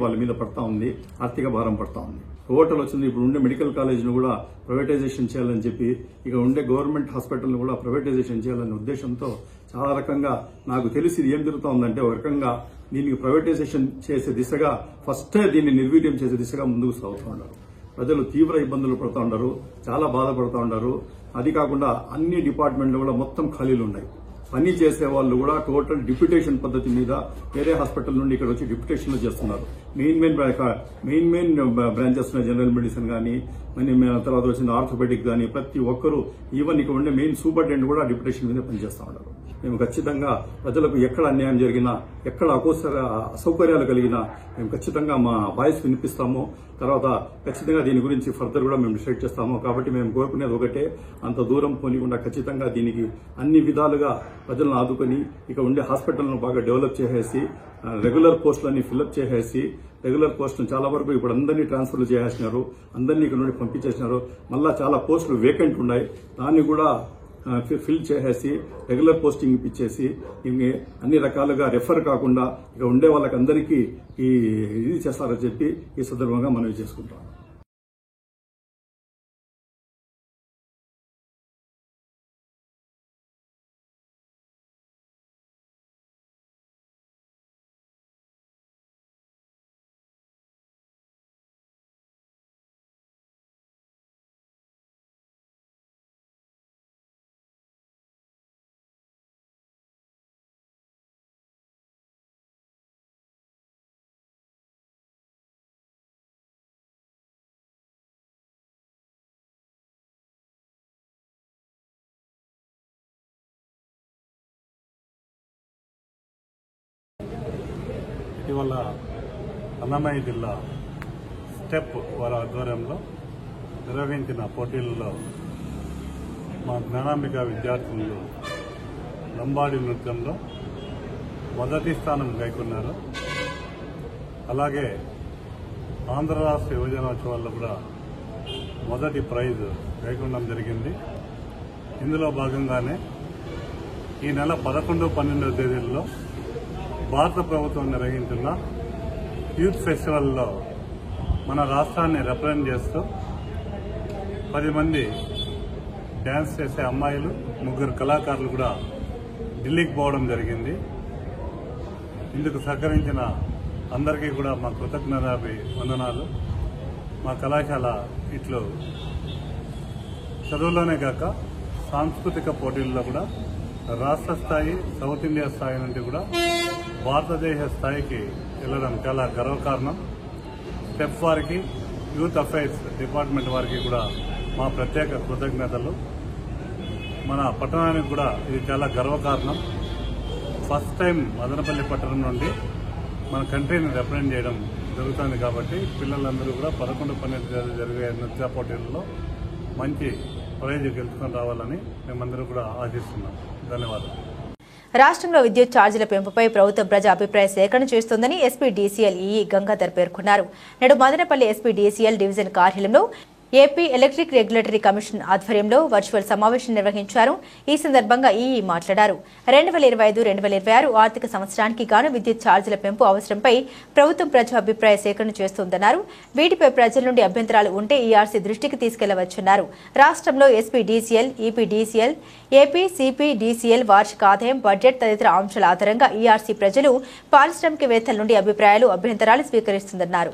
వాళ్ళ మీద పడతా ఉంది, ఆర్థిక భారం పడతా ఉంది. టోటల్ వచ్చింది. ఇప్పుడు ఉండే మెడికల్ కాలేజ్ ను కూడా ప్రైవేటైజేషన్ చేయాలని చెప్పి, ఇక ఉండే గవర్నమెంట్ హాస్పిటల్ ను కూడా ప్రైవేటైజేషన్ చేయాలనే ఉద్దేశంతో చాలా రకంగా నాకు తెలిసి ఏం జరుగుతా ఉందంటే, ఒక రకంగా దీనికి ప్రైవేటైజేషన్ చేసే దిశగా ఫస్టే దీన్ని నిర్వీర్యం చేసే దిశగా ముందుకు సాగుతూ ఉన్నారు. ప్రజలు తీవ్ర ఇబ్బందులు పడుతూ ఉన్నారు, చాలా బాధపడుతూ ఉన్నారు. అది కాకుండా అన్ని డిపార్ట్మెంట్లు కూడా మొత్తం ఖాళీలు ఉన్నాయి. పని చేసే వాళ్ళు కూడా టోటల్ డిప్యూటేషన్ పద్ధతి మీద వేరే హాస్పిటల్ నుండి ఇక్కడ వచ్చి డిప్యూటేషన్లు చేస్తున్నారు. మెయిన్ బ్రాంచెస్ జనరల్ మెడిసిన్ కానీ, తర్వాత వచ్చిన ఆర్థోపెడిక్ కానీ, ప్రతి ఒక్కరూ ఈవెన్ ఇక్కడ ఉండే మెయిన్ సూపరింటెండెంట్ కూడా డిప్యూటేషన్ మీద పనిచేస్తూ ఉన్నారు. మేము ఖచ్చితంగా ప్రజలకు ఎక్కడ అన్యాయం జరిగినా, ఎక్కడ అసౌకర్యాలు కలిగినా మేము ఖచ్చితంగా మా వాయిస్ వినిపిస్తాము. తర్వాత ఖచ్చితంగా దీని గురించి ఫర్దర్ కూడా మేము డిసైడ్ చేస్తాము. కాబట్టి మేము కోరుకునేది ఒకటే, అంత దూరం పోనీకుండా ఖచ్చితంగా దీనికి అన్ని విధాలుగా ప్రజలను ఆదుకొని ఇక ఉండే హాస్పిటల్ను బాగా డెవలప్ చేసేసి, రెగ్యులర్ పోస్టులన్నీ ఫిల్అప్ చేసేసి, రెగ్యులర్ పోస్టులు చాలా వరకు ఇప్పుడు అందరినీ ట్రాన్స్ఫర్లు చేసేసినారు, అందరినీ ఇక్కడ నుండి పంపించేసినారు. మళ్ళా చాలా పోస్టులు వేకెంట్ ఉన్నాయి, దాన్ని కూడా ఫిల్ చేసేసి రెగ్యులర్ పోస్టింగ్ ఇప్పించేసి అన్ని రకాలుగా రెఫర్ కాకుండా ఇక ఉండే వాళ్ళకందరికీ ఇది చేస్తారని చెప్పి ఈ సందర్భంగా మనవి చేసుకుంటాం. ఇటీవల అన్నమయ్య జిల్లా స్టెప్ వారి ఆధ్వర్యంలో నిర్వహించిన పోటీలలో మా జ్ఞానాంబిక విద్యార్థులు లంబాడి నృత్యంలో మొదటి స్థానం గైకొన్నారు. అలాగే ఆంధ్ర రాష్ట్ర యువజనోత్సవాల్లో కూడా మొదటి ప్రైజ్ గైకొనడం జరిగింది. ఇందులో భాగంగానే ఈ నెల 11, 12 తేదీల్లో భారత ప్రభుత్వం నిర్వహించిన యూత్ ఫెస్టివల్లో మన రాష్ట్రాన్ని రిప్రజెంట్ చేస్తూ 10 మంది డ్యాన్స్ చేసే అమ్మాయిలు, 3 కళాకారులు కూడా ఢిల్లీకి పోవడం జరిగింది. ఇందుకు సహకరించిన అందరికీ కూడా మా కృతజ్ఞతాభివందనాలు. మా కళాశాల ఇట్లు చదువులోనే కాక సాంస్కృతిక పోటీల్లో కూడా రాష్ట్ర స్థాయి, సౌత్ ఇండియా స్థాయి నుండి కూడా భారతదేశ స్థాయికి వెళ్లడం చాలా గర్వకారణం. స్టెప్ వారికి, యూత్ అఫైర్స్ డిపార్ట్మెంట్ వారికి కూడా మా ప్రత్యేక కృతజ్ఞతలు. మన పట్టణానికి కూడా ఇది చాలా గర్వకారణం. ఫస్ట్ టైం మదనపల్లి పట్టణం నుండి మన కంట్రీని రిప్రజెంట్ చేయడం జరుగుతుంది. కాబట్టి పిల్లలందరూ కూడా 11, 12 జరిగే నృత్య పోటీలలో మంచి ప్రైజ్ గెలుచుకొని రావాలని మేమందరూ కూడా ఆశిస్తున్నాం. ధన్యవాదాలు. రాష్ట్రంలో విద్యుత్ ఛార్జీల పెంపుపై ప్రభుత్వం ప్రజా అభిప్రాయ సేకరణ చేస్తోందని ఎస్పీ డీసీఎల్ ఈఈ గంగాధర్ పేర్కొన్నారు. నేడు మదనపల్లి ఎస్పీ డీసీఎల్ డివిజన్ కార్యాలయంలో ఏపీ ఎలక్ట్రిక్ రెగ్యులేటరీ కమిషన్ ఆధ్వర్యంలో వర్చువల్ సమావేశం నిర్వహించారు. ఈ సందర్భంగా ఈఈ మాట్లాడారు. 2025-2026 ఆర్థిక సంవత్సరానికి గాను విద్యుత్ ఛార్జీల పెంపు అవసరంపై ప్రభుత్వం ప్రజా అభిప్రాయ సేకరణ చేస్తోందన్నారు. వీటిపై ప్రజల నుండి అభ్యంతరాలు ఉంటే ఈఆర్సీ దృష్టికి తీసుకెళ్లవచ్చన్నారు. రాష్ట్రంలో SP DCL, EP DCL, AP CP DCL వార్షిక ఆదాయం, బడ్జెట్ తదితర అంశాల ఆధారంగా ఈఆర్సీ ప్రజలు, పారిశ్రామికవేత్తల నుండి అభిప్రాయాలు, అభ్యంతరాలు స్వీకరిస్తుందన్నారు.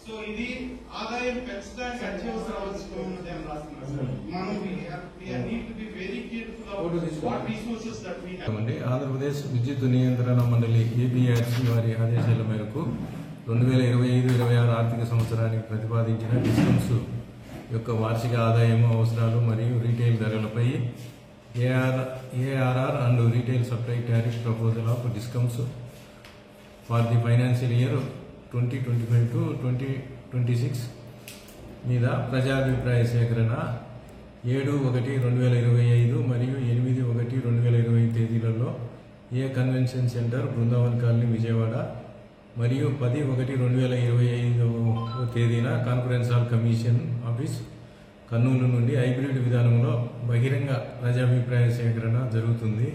సో ఇది ఆదాయం పెంచడానికి అత్యవసర అవసరం ఆంధ్రప్రదేశ్ విద్యుత్ నియంత్రణ మండలి ఏపీఆర్సీ వారి ఆదేశాల మేరకు 2025-26 ఆర్థిక సంవత్సరానికి ప్రతిపాదించిన డిస్కమ్స్ యొక్క వార్షిక ఆదాయము, అవసరాలు మరియు రీటైల్ ధరలపై ARR and retail supply tariff proposal of discoms for the financial year 2025 to 2026 మీద ప్రజాభిప్రాయ సేకరణ 7/1/2025 మరియు 8/1/2025 తేదీలలో A convention centre Brindavan colony Vijayawada మరియు 10/1/2025 తేదీన conference hall commission office Kurnool నుండి హైబ్రిడ్ విధానంలో బహిరంగ ప్రజాభిప్రాయ సేకరణ జరుగుతుంది.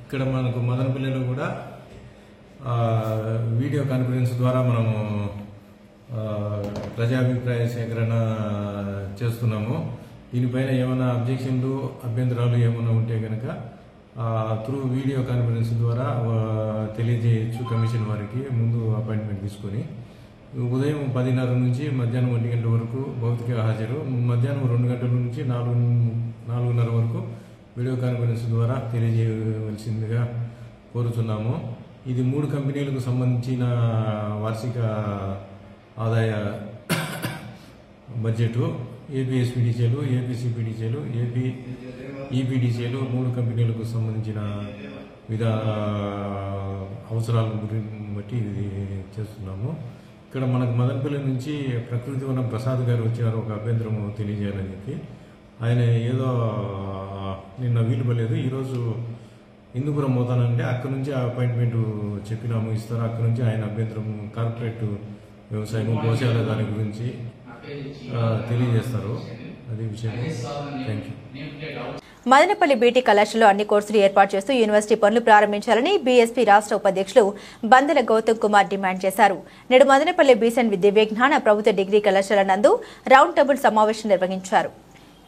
ఇక్కడ మనకు మదనపల్లిలో కూడా వీడియో కాన్ఫరెన్స్ ద్వారా మనము ప్రజాభిప్రాయ సేకరణ చేస్తున్నాము. దీనిపైన ఏమైనా అబ్జెక్షన్లు అభ్యంతరాలు ఏమైనా ఉంటే కనుక త్రూ వీడియో కాన్ఫరెన్స్ ద్వారా తెలియజేయచ్చు కమిషన్ వారికి ముందు అపాయింట్మెంట్ తీసుకొని. ఉదయం 10:30 నుంచి మధ్యాహ్నం 1 గంట వరకు భౌతిక హాజరు, మధ్యాహ్నం 2 గంటల నుంచి 4:30 వరకు వీడియో కాన్ఫరెన్స్ ద్వారా తెలియజేయవలసిందిగా కోరుతున్నాము. ఇది 3 కంపెనీలకు సంబంధించిన వార్షిక ఆదాయ బడ్జెట్. ఏపీఎస్పీడీసీలు, ఏపీసీపీడీసీలు, ఏపీ ఈపీడీసీలు 3 కంపెనీలకు సంబంధించిన అవసరాలను బట్టి ఇది చేస్తున్నాము. ఇక్కడ మనకు మదనపల్లి నుంచి ప్రకృతి వనం ప్రసాద్ గారు వచ్చారు ఒక అభ్యంతరం తెలియజేయాలని చెప్పి. ఆయన ఏదో నిన్న వీలు పడలేదు, ఈరోజు హిందూపురం పోతానంటే అక్కడ నుంచి అపాయింట్మెంట్ చెప్పినాము, ఇస్తారు. అక్కడ నుంచి ఆయన అభ్యంతరం కార్పొరేట్ వ్యవసాయం గోశాల దాని గురించి తెలియజేస్తారు. అది విషయం. Thank you. మదనపల్లి బీటీ కళాశాలలో అన్ని కోర్సులు ఏర్పాటు చేస్తూ యూనివర్సిటీ పనులు ప్రారంభించాలని బీఎస్పీ రాష్ట్ర ఉపాధ్యక్షులు బందెల గౌతమ్ కుమార్ డిమాండ్ చేశారు. నేడు మదనపల్లి బీసెంట్ దివ్యజ్ఞాన ప్రభుత్వ డిగ్రీ కళాశాల నందు రౌండ్ టేబుల్ సమావేశం నిర్వహించారు.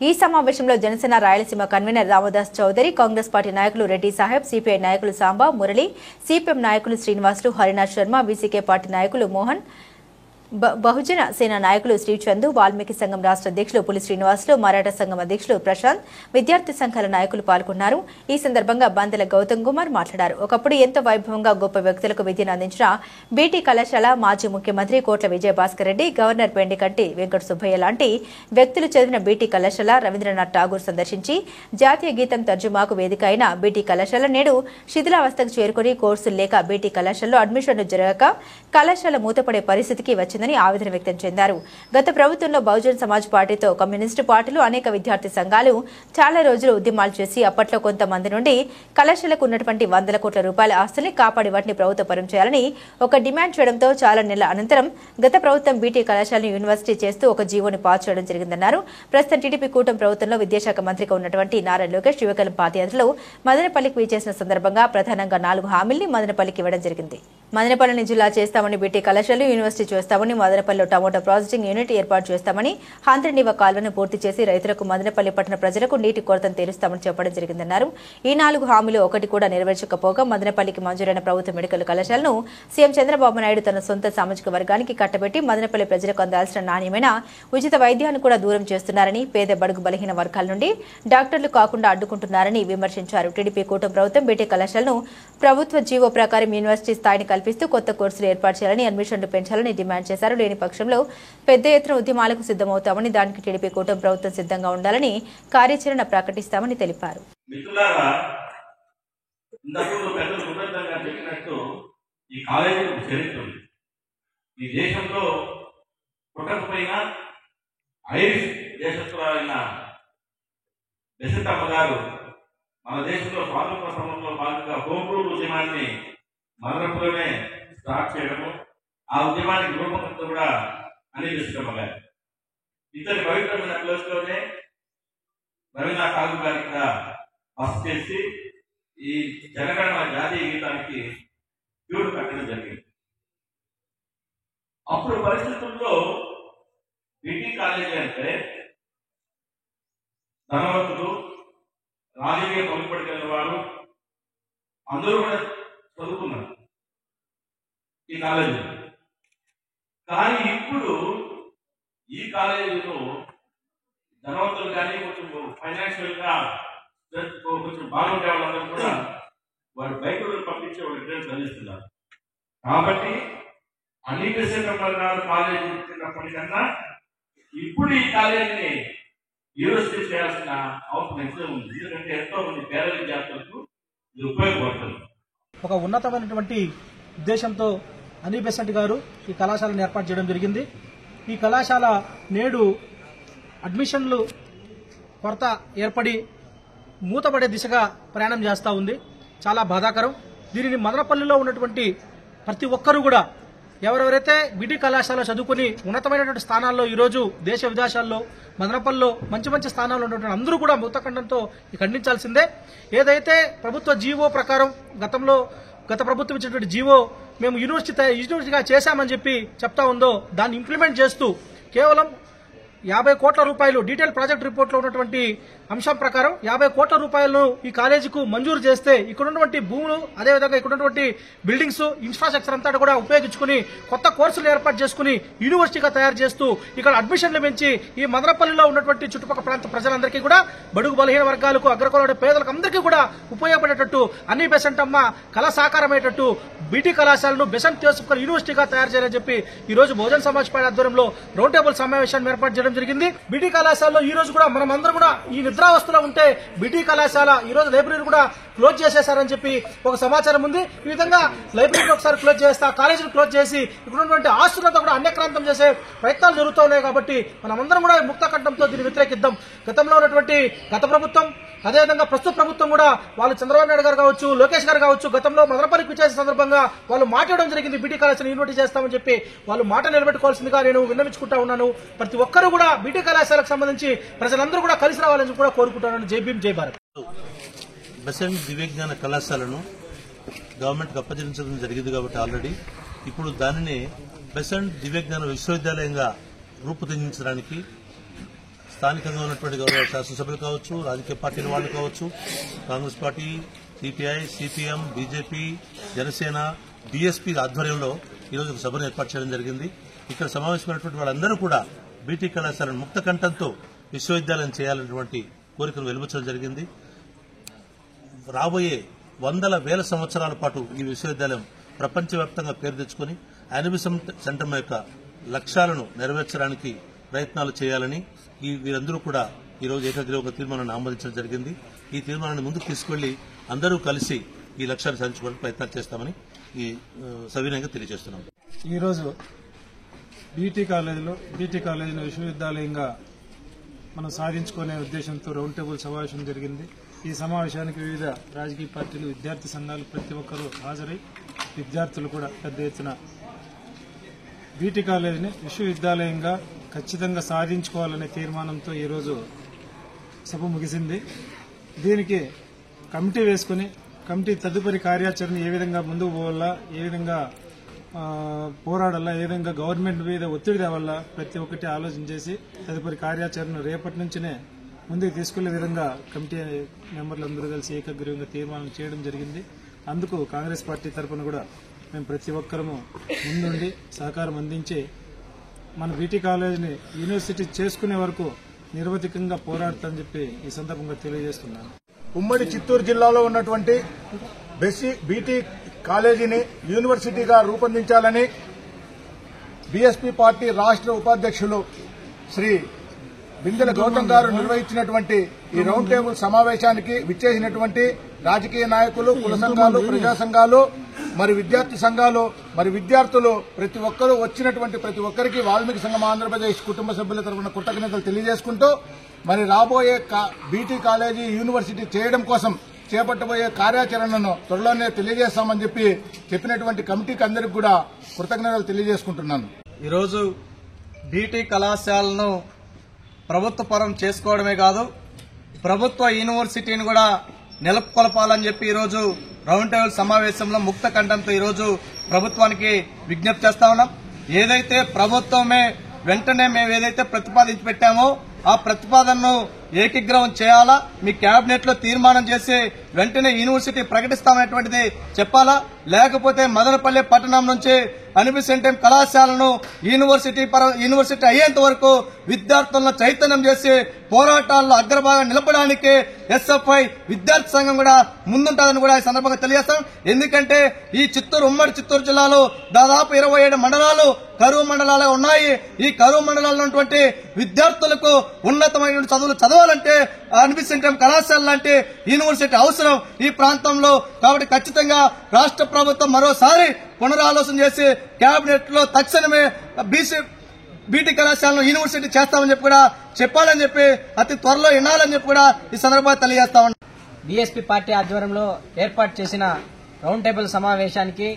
ఈ సమావేశంలో జనసేన రాయలసీమ కన్వీనర్ రామదాస్ చౌదరి, కాంగ్రెస్ పార్టీ నాయకులు రెడ్డి సాహెబ్, సిపిఐ నాయకులు సాంబా, మురళి, సిపిఎం నాయకులు శ్రీనివాసులు, హరినాథ్ శర్మ, బీసీకే పార్టీ నాయకులు మోహన్, బహుజన సేన నాయకులు శ్రీచందు, వాల్మీకి సంఘం రాష్ట్ర అధ్యక్షులు పులి శ్రీనివాసులు, మరాఠా సంఘం అధ్యక్షులు ప్రశాంత్, విద్యార్థి సంఘాల నాయకులు పాల్గొన్నారు. ఈ సందర్భంగా బందెల గౌతమ్ కుమార్ మాట్లాడారు. ఒకప్పుడు ఎంతో వైభవంగా గొప్ప వ్యక్తులకు విద్యను అందించిన బీటీ కళాశాల మాజీ ముఖ్యమంత్రి కోట్ల విజయభాస్కర్ రెడ్డి, గవర్నర్ పెండికంటి వెంకట సుబ్బయ్య లాంటి వ్యక్తులు చదివిన బీటీ కళాశాల రవీంద్రనాథ్ ఠాగూర్ సందర్శించి జాతీయ గీతం తర్జుమాకు వేదిక అయిన బీటీ కళాశాల నేడు శిథిలావస్థకు చేరుకుని కోర్సులు లేక బీటీ కళాశాలలో అడ్మిషన్లు జరగక కళాశాల మూతపడే పరిస్థితికి వచ్చిందని ఆవేదన వ్యక్తం చేశారు. గత ప్రభుత్వంలో బహుజన్ సమాజ్ పార్టీతో కమ్యూనిస్టు పార్టీలు, అనేక విద్యార్థి సంఘాలు చాలా రోజులు ఉద్యమాలు చేసి అప్పట్లో కొంతమంది నుండి కళాశాలకు ఉన్నటువంటి 100 కోట్ల రూపాయల ఆస్తుల్ని కాపాడి వాటిని ప్రభుత్వ పరం చేయాలని ఒక డిమాండ్ చేయడంతో చాలా నెలల అనంతరం గత ప్రభుత్వం బీటీ కళాశాలను యూనివర్సిటీ చేస్తూ ఒక జీవోని పాస్ చేయడం జరిగిందన్నారు. ప్రస్తుతం టీడీపీ కూటమి ప్రభుత్వంలో విద్యాశాఖ మంత్రిగా ఉన్నటువంటి నారా లోకేష్ యువకుల పాదయాత్రలో మదనపల్లికి విచ్చేసిన సందర్భంగా ప్రధానంగా 4 హామీల్ని మదనపల్లికి ఇవ్వడం జరిగింది. మదనపల్లిని జిల్లా చేస్తామని, బీటీ కళాశాలను యూనివర్సిటీ చేస్తామని, మదనపల్లిలో టమోటా ప్రాసెసింగ్ యూనిట్ ఏర్పాటు చేస్తామని, హాంద్రనీవ కాల్వను పూర్తి చేసి రైతులకు, మదనపల్లి పట్టణ ప్రజలకు నీటి కొరతను తీరుస్తామని చెప్పడం జరిగిందన్నారు. ఈ 4 హామీలు ఒకటి కూడా నెరవేర్చకపోగా మదనపల్లికి మంజూరైన ప్రభుత్వ మెడికల్ కళాశాలను సీఎం చంద్రబాబు నాయుడు తన సొంత సామాజిక వర్గానికి కట్టబెట్టి మదనపల్లి ప్రజలకు అందాల్సిన నాణ్యమైన ఉచిత వైద్యాన్ని కూడా దూరం చేస్తున్నారని, పేద బడుగు బలహీన వర్గాల నుండి డాక్టర్లు కాకుండా అడ్డుకుంటున్నారని విమర్శించారు. టీడీపీ కూటమి ప్రభుత్వం బీటీ కళాశాలను ప్రభుత్వ జీవో ప్రకారం యూనివర్సిటీ స్థాయిని కల్పిస్తూ కొత్త కోర్సులు ఏర్పాటు చేయాలని, అడ్మిషన్లు పెంచాలని డిమాండ్ చేశారు. లేని పక్షంలో పెద్ద ఎత్తున ఉద్యమాలకు సిద్దమవుతామని, దానికి టీడీపీ కూటమి ప్రభుత్వం సిద్ధంగా ఉండాలని కార్యాచరణ ప్రకటిస్తామని తెలిపారు. ఈ కాలేజీలకు చరిత్ర ఉంది. ఈ దేశంలో పుట్టకపోయినా ఐరిష్ దేశస్తులైన బెసెంటమ్మ గారు మన దేశంలో స్వాతంత్ర సమరంలో భాగంగా హోమ్ రూల్ ఉద్యమాన్ని మదనపల్లిలోనే స్టార్ట్ చేయడము, ఆ ఉద్యమానికి రూపకర్త కూడా అనిల్ బెసెంటమ్మ గారు. ఇతని పవిత్రమైన ప్లేస్లోనే రవీంద్రనాథ్ ఠాగూర్ గారి కూడా బస చేసి ఈ జనగణమన జాతీయ గీతానికి ట్యూన్ కట్టడం జరిగింది. అప్పుడు పరిస్థితుల్లో బీటీ కాలేజీ అంటే ధనవంతులు, రాజకీయ పలుకుబడి కలిగిన వారు అందరూ కూడా చదువుకున్నారు ఈ కాలేజీ. కానీ ఇప్పుడు ఈ కాలేజీలో ధనవంతులు కానీ కొంచెం ఫైనాన్షియల్ గా కొంచెం బాగుండే వాళ్ళందరూ కూడా వారు బయట పంపించే వాళ్ళు రిటర్న్స్ అందిస్తున్నారు. కాబట్టి అన్ని బెసెంటమ్మ కాలేజీ ఇచ్చినప్పటికన్నా ఇప్పుడు ఈ కాలేజీని యూనివర్సిటీ చేయాల్సిన అవసరం ఎంతో ఉంది. ఎందుకంటే ఎంతో మంది పేద విద్యార్థులకు ఇది ఉపయోగపడుతుంది. ఒక ఉన్నతమైనటువంటి ఉద్దేశంతో అనీ బెసెంట్ గారు ఈ కళాశాలను ఏర్పాటు చేయడం జరిగింది. ఈ కళాశాల నేడు అడ్మిషన్లు కొరత ఏర్పడి మూతపడే దిశగా ప్రయాణం చేస్తూ ఉంది. చాలా బాధాకరం. దీనిని మదనపల్లిలో ఉన్నటువంటి ప్రతి ఒక్కరూ కూడా ఎవరెవరైతే బీటీ కళాశాల చదువుకుని ఉన్నతమైనటువంటి స్థానాల్లో ఈరోజు దేశ విదేశాల్లో మదనపల్లిలో మంచి మంచి స్థానాల్లో ఉన్నటువంటి అందరూ కూడా ముక్తఖండంతో ఖండించాల్సిందే. ఏదైతే ప్రభుత్వ జీవో ప్రకారం గత ప్రభుత్వం ఇచ్చినటువంటి జీవో మేము యూనివర్సిటీగా చేశామని చెప్పి చెప్తా ఉందో దాన్ని ఇంప్లిమెంట్ చేస్తూ కేవలం 50 కోట్ల రూపాయలు డీటెయిల్ ప్రాజెక్ట్ రిపోర్ట్లో ఉన్నటువంటి అంశం ప్రకారం 50 కోట్ల రూపాయలను ఈ కాలేజీకు మంజూరు చేస్తే ఇక్కడ ఉన్నటువంటి భూములు అదేవిధంగా ఇక్కడ ఉన్నటువంటి బిల్డింగ్స్ ఇన్ఫ్రాస్ట్రక్చర్ అంతా కూడా ఉపయోగించుకుని కొత్త కోర్సులు ఏర్పాటు చేసుకుని యూనివర్సిటీగా తయారు చేస్తూ ఇక్కడ అడ్మిషన్లు పెంచి ఈ మదనపల్లిలో ఉన్నటువంటి చుట్టుపక్కల ప్రాంత ప్రజలందరికీ కూడా బడుగు బలహీన వర్గాలకు అగ్రకుల పేదలకు అందరికీ కూడా ఉపయోగపడేటట్టు అన్నీ బెసెంటమ్మ కళ సాకారమయ్యేటట్టు బీటీ కళాశాలను బెసెంట్ చేసుకుని యూనివర్సిటీగా తయారు చేయాలని చెప్పి ఈ రోజు బహుజన్ సమాజ్ పార్టీ ఆధ్వర్యంలో రౌండ్ టేబుల్ సమావేశాన్ని ఏర్పాటు చేయడం జరిగింది. బీటీ కళాశాలలో ఈ రోజు కూడా మనం అందరం కూడా ఈ నిద్రావస్థలో ఉంటే బీటీ కళాశాల ఈ రోజు లైబ్రరీ కూడా క్లోజ్ చేసేశారని చెప్పి ఒక సమాచారం ఉంది. ఈ విధంగా లైబ్రరీని ఒకసారి క్లోజ్ చేస్తే కాలేజీని క్లోజ్ చేసి ఇక్కడ ఉన్నటువంటి ఆస్తులంతా కూడా అన్యక్రాంతం చేసే ప్రయత్నాలు జరుగుతూ ఉన్నాయి. కాబట్టి మనమందరం కూడా ముక్త కంఠంతో దీన్ని వ్యతిరేకిద్దాం. గతంలో ఉన్నటువంటి గత ప్రభుత్వం అదేవిధంగా ప్రస్తుత ప్రభుత్వం కూడా వాళ్ళు చంద్రబాబు నాయుడు గారు కావచ్చు, లోకేష్ గారు కావచ్చు, గతంలో మదనపల్లికి విచ్చేసిన సందర్భంగా వాళ్ళు మాట్లాడడం జరిగింది. బీటీ కళాశాల యూనివర్సిటీ చేస్తామని చెప్పి వాళ్ళు మాట నిలబెట్టుకోవాల్సిందిగా నేను విన్నవించుకుంటా ఉన్నాను. ప్రతి ఒక్కరూ కూడా బీటీ కళాశాలకు సంబంధించి ప్రజలందరూ కూడా కలిసి రావాలని కూడా కోరుకుంటున్నాను. జై భీమ్, జై భారత్. బెసెంట్ దివ్యజ్ఞాన కళాశాలను గవర్నమెంట్కి అప్పగించడం జరిగింది కాబట్టి ఆల్రెడీ ఇప్పుడు దానిని బెసెంట్ దివ్యజ్ఞాన విశ్వవిద్యాలయంగా రూపుదిద్దించడానికి స్థానికంగా ఉన్నటువంటి గౌరవ శాసనసభ్యులు కావచ్చు, రాజకీయ పార్టీల వాళ్ళు కావచ్చు, Congress party, CPI, CPM, BJP, Janasena, BSP ఆధ్వర్యంలో ఈరోజు ఒక సభను ఏర్పాటు చేయడం జరిగింది. ఇక్కడ సమావేశమైనటువంటి వాళ్ళందరూ కూడా బీటీ కళాశాలను ముక్త కంఠంతో విశ్వవిద్యాలయం చేయాలన్నటువంటి కోరికను వెలువచ్చడం జరిగింది. రాబోయే వందల వేల సంవత్సరాల పాటు ఈ విశ్వవిద్యాలయం ప్రపంచవ్యాప్తంగా పేరు తెచ్చుకుని యానిబిసం సెంటర్ యొక్క లక్ష్యాలను నెరవేర్చడానికి ప్రయత్నాలు చేయాలని వీరందరూ కూడా ఈరోజు ఏకగ్రీవంగా తీర్మానాన్ని ఆమోదించడం జరిగింది. ఈ తీర్మానాన్ని ముందుకు తీసుకెళ్లి అందరూ కలిసి ఈ లక్ష్యాన్ని సాధించుకోవడానికి ప్రయత్నాలు చేస్తామని ఈ సవినయంగా తెలియజేస్తున్నాం. ఈరోజు బీటీ కాలేజీని విశ్వవిద్యాలయంగా మనం సాధించుకునే ఉద్దేశంతో రౌండ్ టేబుల్ సమావేశం జరిగింది. ఈ సమావేశానికి వివిధ రాజకీయ పార్టీలు, విద్యార్థి సంఘాలు ప్రతి ఒక్కరూ హాజరై విద్యార్థులు కూడా పెద్ద ఎత్తున బీటీ కాలేజీని విశ్వవిద్యాలయంగా ఖచ్చితంగా సాధించుకోవాలనే తీర్మానంతో ఈరోజు సభ ముగిసింది. దీనికి కమిటీ వేసుకుని కమిటీ తదుపరి కార్యాచరణ ఏ విధంగా ముందుకు పోవాలా, ఏ విధంగా పోరాడాలా, ఏ విధంగా గవర్నమెంట్ మీద ఒత్తిడి తేవాలా ప్రతి ఒక్కటి ఆలోచన చేసి తదుపరి కార్యాచరణ రేపటి నుంచినే ముందుకు తీసుకెళ్లే విధంగా కమిటీ మెంబర్లందరూ కలిసి ఏకగ్రీవంగా తీర్మానం చేయడం జరిగింది. అందుకు కాంగ్రెస్ పార్టీ తరఫున కూడా మేము ప్రతి ఒక్కరము ముందుండి సహకారం అందించి మన బీటీ కాలేజీని యూనివర్సిటీ చేసుకునే వరకు నిరవధికంగా పోరాడతామని చెప్పి ఈ సందర్భంగా తెలియజేస్తున్నాను. ఉమ్మడి చిత్తూరు జిల్లాలో ఉన్నటువంటి బీటీ కాలేజీని యూనివర్సిటీగా రూపొందించాలని బీఎస్పీ పార్టీ రాష్ట్ర ఉపాధ్యక్షులు శ్రీ బిందెల గౌతమ్ గారు నిర్వహించినటువంటి ఈ రౌండ్ టేబుల్ సమావేశానికి విచ్చేసినటువంటి రాజకీయ నాయకులు, కుల సంఘాలు, ప్రజా సంఘాలు, మరి విద్యార్థి సంఘాలు, మరి విద్యార్థులు ప్రతి ఒక్కరూ వచ్చినటువంటి ప్రతి ఒక్కరికి వాల్మీకి సంఘం ఆంధ్రప్రదేశ్ కుటుంబ సభ్యుల తరఫున కృతజ్ఞతలు తెలియజేసుకుంటూ మరి రాబోయే బీటీ కాలేజీ యూనివర్సిటీ చేయడం కోసం చేపట్టబోయే కార్యాచరణను త్వరలోనే తెలియజేస్తామని చెప్పినటువంటి కమిటీకి అందరికి కూడా కృతజ్ఞతలు తెలియజేసుకుంటున్నాను. ఈరోజు బీటీ కళాశాలను ప్రభుత్వ పరం చేసుకోవడమే కాదు, ప్రభుత్వ యూనివర్సిటీని కూడా నెలకొల్పాలని చెప్పి ఈరోజు రౌండ్ టేబుల్ సమావేశంలో ముక్త కంఠంతో ఈరోజు ప్రభుత్వానికి విజ్ఞప్తి చేస్తా ఉన్నాం. ఏదైతే ప్రభుత్వమే వెంటనే మేము ఏదైతే ప్రతిపాదించి పెట్టామో ఆ ప్రతిపాదనను ఏకీగ్రహం చేయాలా, మీ కేబినెట్ లో తీర్మానం చేసి వెంటనే యూనివర్సిటీ ప్రకటిస్తామనేటువంటిది చెప్పాలా, లేకపోతే మదనపల్లి పట్టణం నుంచి అనిబిసెంట్ కళాశాలను యూనివర్సిటీ అయ్యేంత వరకు విద్యార్థులను చైతన్యం చేసి పోరాటాల్లో అగ్రభాగం నిలపడానికి ఎస్ఎఫ్ఐ విద్యార్థి సంఘం కూడా ముందుంటుందని కూడా ఈ సందర్భంగా తెలియజేస్తాం. ఎందుకంటే ఈ ఉమ్మడి చిత్తూరు జిల్లాలో దాదాపు 27 మండలాలు కరువు మండలాలుగా ఉన్నాయి. ఈ కరువు మండలాల్లో ఉన్నటువంటి విద్యార్థులకు ఉన్నతమైన చదువులు చదవాలంటే అనిబిసెంట్ కళాశాల లాంటి యూనివర్సిటీ అవసరం ఈ ప్రాంతంలో. కాబట్టి ఖచ్చితంగా రాష్ట్ర ప్రభుత్వం మరోసారి పునరాలోచన చేసి కేబినెట్ లో తక్షణమే బీటీ కళాశాలను యూనివర్సిటీ చేస్తామని చెప్పి కూడా చెప్పాలని చెప్పి అతి త్వరలో వినాలని చెప్పి కూడా ఈ సందర్భంగా తెలియజేస్తామని. బీఎస్పీ పార్టీ ఆధ్వర్యంలో ఏర్పాటు చేసిన రౌండ్ టేబుల్ సమావేశానికి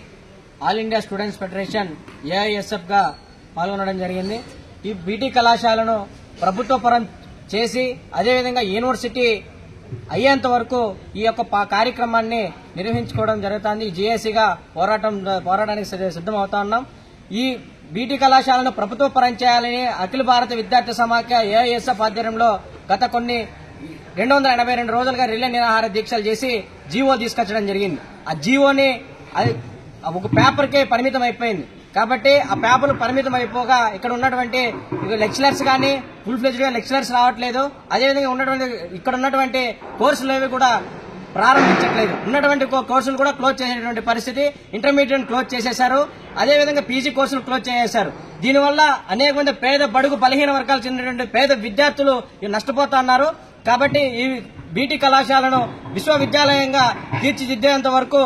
all India students federation AISF గా పాల్గొనడం జరిగింది. ఈ బీటీ కళాశాలను ప్రభుత్వ పరం చేసి అదేవిధంగా యూనివర్సిటీ అయ్యేంత వరకు ఈ యొక్క కార్యక్రమాన్ని నిర్వహించుకోవడం జరుగుతుంది. జేఏసీగా పోరాటానికి సిద్దమవుతా ఉన్నాం. ఈ బీటీ కళాశాలను ప్రభుత్వ పరం చేయాలని అఖిల భారత విద్యార్థి సమాఖ్య ఏఐఎస్ఎఫ్ ఆధ్వర్యంలో గత 282 రోజులుగా రిలే నిరాహార దీక్షలు చేసి జీవో తీసుకొచ్చడం జరిగింది. ఆ జీవోని ఒక పేపర్కే పరిమితం అయిపోయింది. కాబట్టి ఆ పేపర్లు పరిమితం అయిపోగా ఇక్కడ ఉన్నటువంటి లెక్చరర్స్ కానీ ఫుల్ ఫ్లెజ్డ్ గా లెక్చరర్స్ రావట్లేదు. అదేవిధంగా ఇక్కడ ఉన్నటువంటి కోర్సులు ఏవి కూడా ప్రారంభించట్లేదు. ఉన్నటువంటి కోర్సులు కూడా క్లోజ్ చేసేటువంటి పరిస్థితి. ఇంటర్మీడియట్ క్లోజ్ చేసేశారు. అదేవిధంగా పీజీ కోర్సులు క్లోజ్ చేసేశారు. దీనివల్ల అనేక మంది పేద బడుగు బలహీన వర్గాలకు చెందినటువంటి పేద విద్యార్థులు నష్టపోతున్నారు. కాబట్టి ఈ బీటీ కళాశాలను విశ్వవిద్యాలయంగా తీర్చిదిద్దేంత వరకు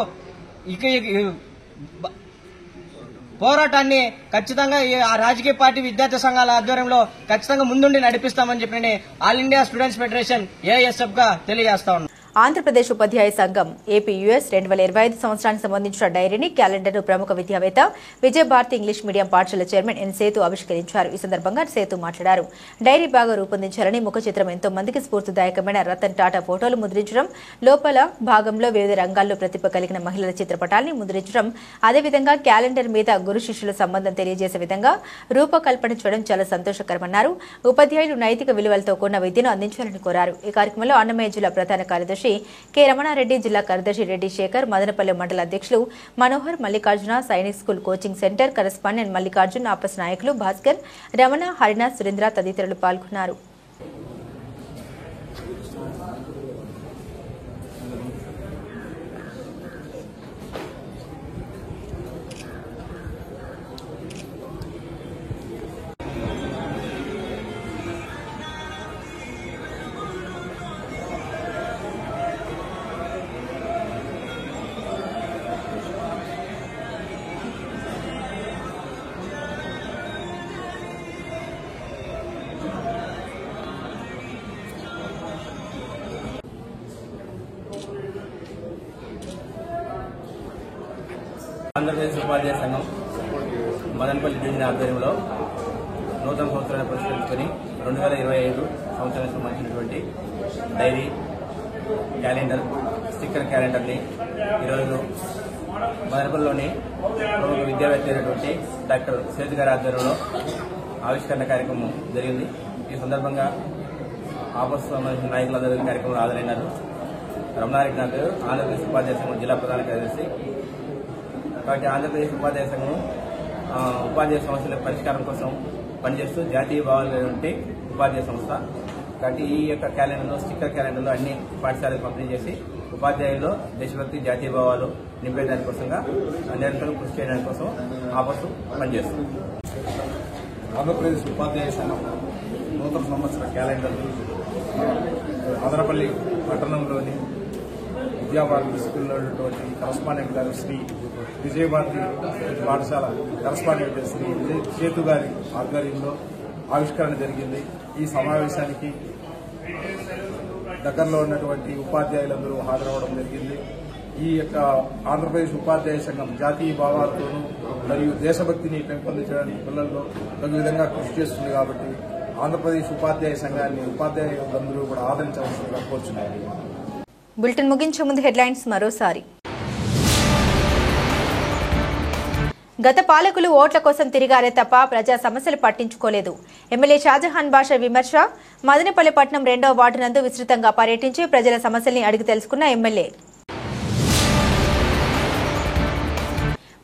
పోరాటాన్ని ఖచ్చితంగా ఆ రాజకీయ పార్టీ విద్యార్థి సంఘాల ఆధ్వర్యంలో ఖచ్చితంగా ముందుండి నడిపిస్తామని చెప్పి all India students federation AISF గా తెలియజేస్తా ఉన్నాం. ఆంధ్రప్రదేశ్ ఉపాధ్యాయ సంఘం ఏపీయూఎస్ 2025 సంవత్సరానికి సంబంధించిన డైరీని క్యాలెండర్ ప్రముఖ విద్యావేత్త విజయభారతి ఇంగ్లీష్ మీడియం పాఠశాల చైర్మన్ ఎన్ సేతు ఆవిష్కరించారు. ఈ సందర్భంగా సేతు మాట్లాడారు. డైరీ బాగా రూపొందించాలని ముఖ చిత్రం ఎంతో మందికి స్ఫూర్తిదాయకమైన రతన్ టాటా ఫోటోలు ముద్రించడం, లోపల భాగంలో వివిధ రంగాల్లో ప్రతిభ కలిగిన మహిళల చిత్రపటాల్ని ముద్రించడం, అదేవిధంగా క్యాలెండర్ మీద గురు శిష్యుల సంబంధం తెలియజేసే విధంగా రూపకల్పన చేయడం చాలా సంతోషకరమన్నారు. ఉపాధ్యాయులు నైతిక విలువలతో కూడిన విద్యను అందించాలని కోరారు. ఈ కార్యక్రమంలో అన్నమయ్య జిల్లా ప్రధాన కార్యదర్శి కె రమణారెడ్డి, జిల్లా కార్యదర్శి రెడ్డి శేఖర్, మదనపల్లి మండల అధ్యక్షులు Manohar, Mallikarjuna, Sainik school coaching centre correspondent Mallikarjun, ఆపస్ నాయకులు భాస్కర్, రమణ, హరిణ, సురేంద్ర తదితరులు పాల్గొన్నారు. ఆంధ్రప్రదేశ్ ఉపాధ్యాయ సంఘం మదనపల్లి డివిజన్ ఆధ్వర్యంలో నూతన సంవత్సరాన్ని పురస్కరించుకొని 2025 సంవత్సరానికి సంబంధించినటువంటి డైరీ, క్యాలెండర్, స్టిక్కర్ క్యాలెండర్ని ఈరోజు మదనపల్లిలోని ప్రముఖ విద్యావేత్త అయినటువంటి డాక్టర్ సేతు గారి ఆధ్వర్యంలో ఆవిష్కరణ కార్యక్రమం జరిగింది. ఈ సందర్భంగా ఆపస్ సంబంధించిన నాయకులందరూ కార్యక్రమంలో హాజరైనారు. రమణారెడ్డి నా పేరు, ఆంధ్రప్రదేశ్ ఉపాధ్యాయ సంఘం జిల్లా ప్రధాన కార్యదర్శి. కాబట్టి ఆంధ్రప్రదేశ్ ఉపాధ్యాయ సంఘం ఉపాధ్యాయ సమస్యల పరిష్కారం కోసం పనిచేస్తూ జాతీయ భావాలైనటువంటి ఉపాధ్యాయ సంస్థ. కాబట్టి ఈ యొక్క క్యాలెండర్లో, స్టిక్కర్ క్యాలెండర్లో అన్ని పాఠశాలకు పంపిణీ చేసి ఉపాధ్యాయుల్లో దేశభక్తి, జాతీయ భావాలు నింపేదాని కోసంగా నిరంతరం కృషి చేయడానికి కోసం ఆపస్సు పనిచేస్తుంది. ఆంధ్రప్రదేశ్ ఉపాధ్యాయ సంఘం నూతన సంవత్సర క్యాలెండర్ మదనపల్లి పట్టణంలోని విద్యాభారతి స్కూల్లో ఉన్నటువంటి కరస్పాండెంట్ గారు శ్రీ విజయభారతి పాఠశాల కరస్పాండెంట్ శ్రీ సేతు గారి ఆధ్వర్యంలో ఆవిష్కరణ జరిగింది. ఈ సమావేశానికి దగ్గరలో ఉన్నటువంటి ఉపాధ్యాయులందరూ హాజరవడం జరిగింది. ఈ యొక్క ఆంధ్రప్రదేశ్ ఉపాధ్యాయ సంఘం జాతీయ భావాలతోనూ మరియు దేశభక్తిని పెంపొందించడానికి పిల్లల్లో తగు విధంగా కృషి చేస్తుంది. కాబట్టి ఆంధ్రప్రదేశ్ ఉపాధ్యాయ సంఘాన్ని ఉపాధ్యాయులందరూ కూడా ఆదరించవలసిందిగా కోరుచున్నారు. బులెటిన్ ముగించే ముందు హెడ్లైన్స్ మరోసారి. గత పాలకులు ఓట్ల కోసం తిరిగారే తప్ప ప్రజా సమస్యలు పట్టించుకోలేదు. ఎమ్మెల్యే షాజహాన్ బాషా విమర్శ. మదనపల్లి పట్టణం 2వ వార్డు నందు విస్తృతంగా పర్యటించి ప్రజల సమస్యల్ని అడిగి తెలుసుకున్న ఎమ్మెల్యే.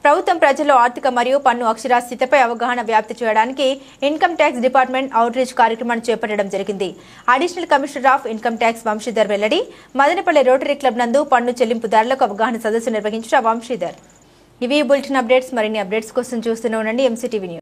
ప్రభుత్వం ప్రజల్లో ఆర్థిక మరియు పన్ను అక్షరాస్యతపై అవగాహన వ్యాప్తి చేయడానికి income tax department out reach కార్యక్రమాన్ని చేపట్టడం జరిగింది. Additional commissioner of income tax Vamshidhar వెల్లడి. మదనపల్లి రోటరీ క్లబ్ నందు పన్ను చెల్లింపుదారులకు అవగాహన సదస్సు నిర్వహించిన వంశీధర్. ఇవి బులెటిన్ అప్డేట్స్. మరిన్ని అప్డేట్స్ కోసం చూస్తూనే ఉండండి ఎంసీటీవీ న్యూస్.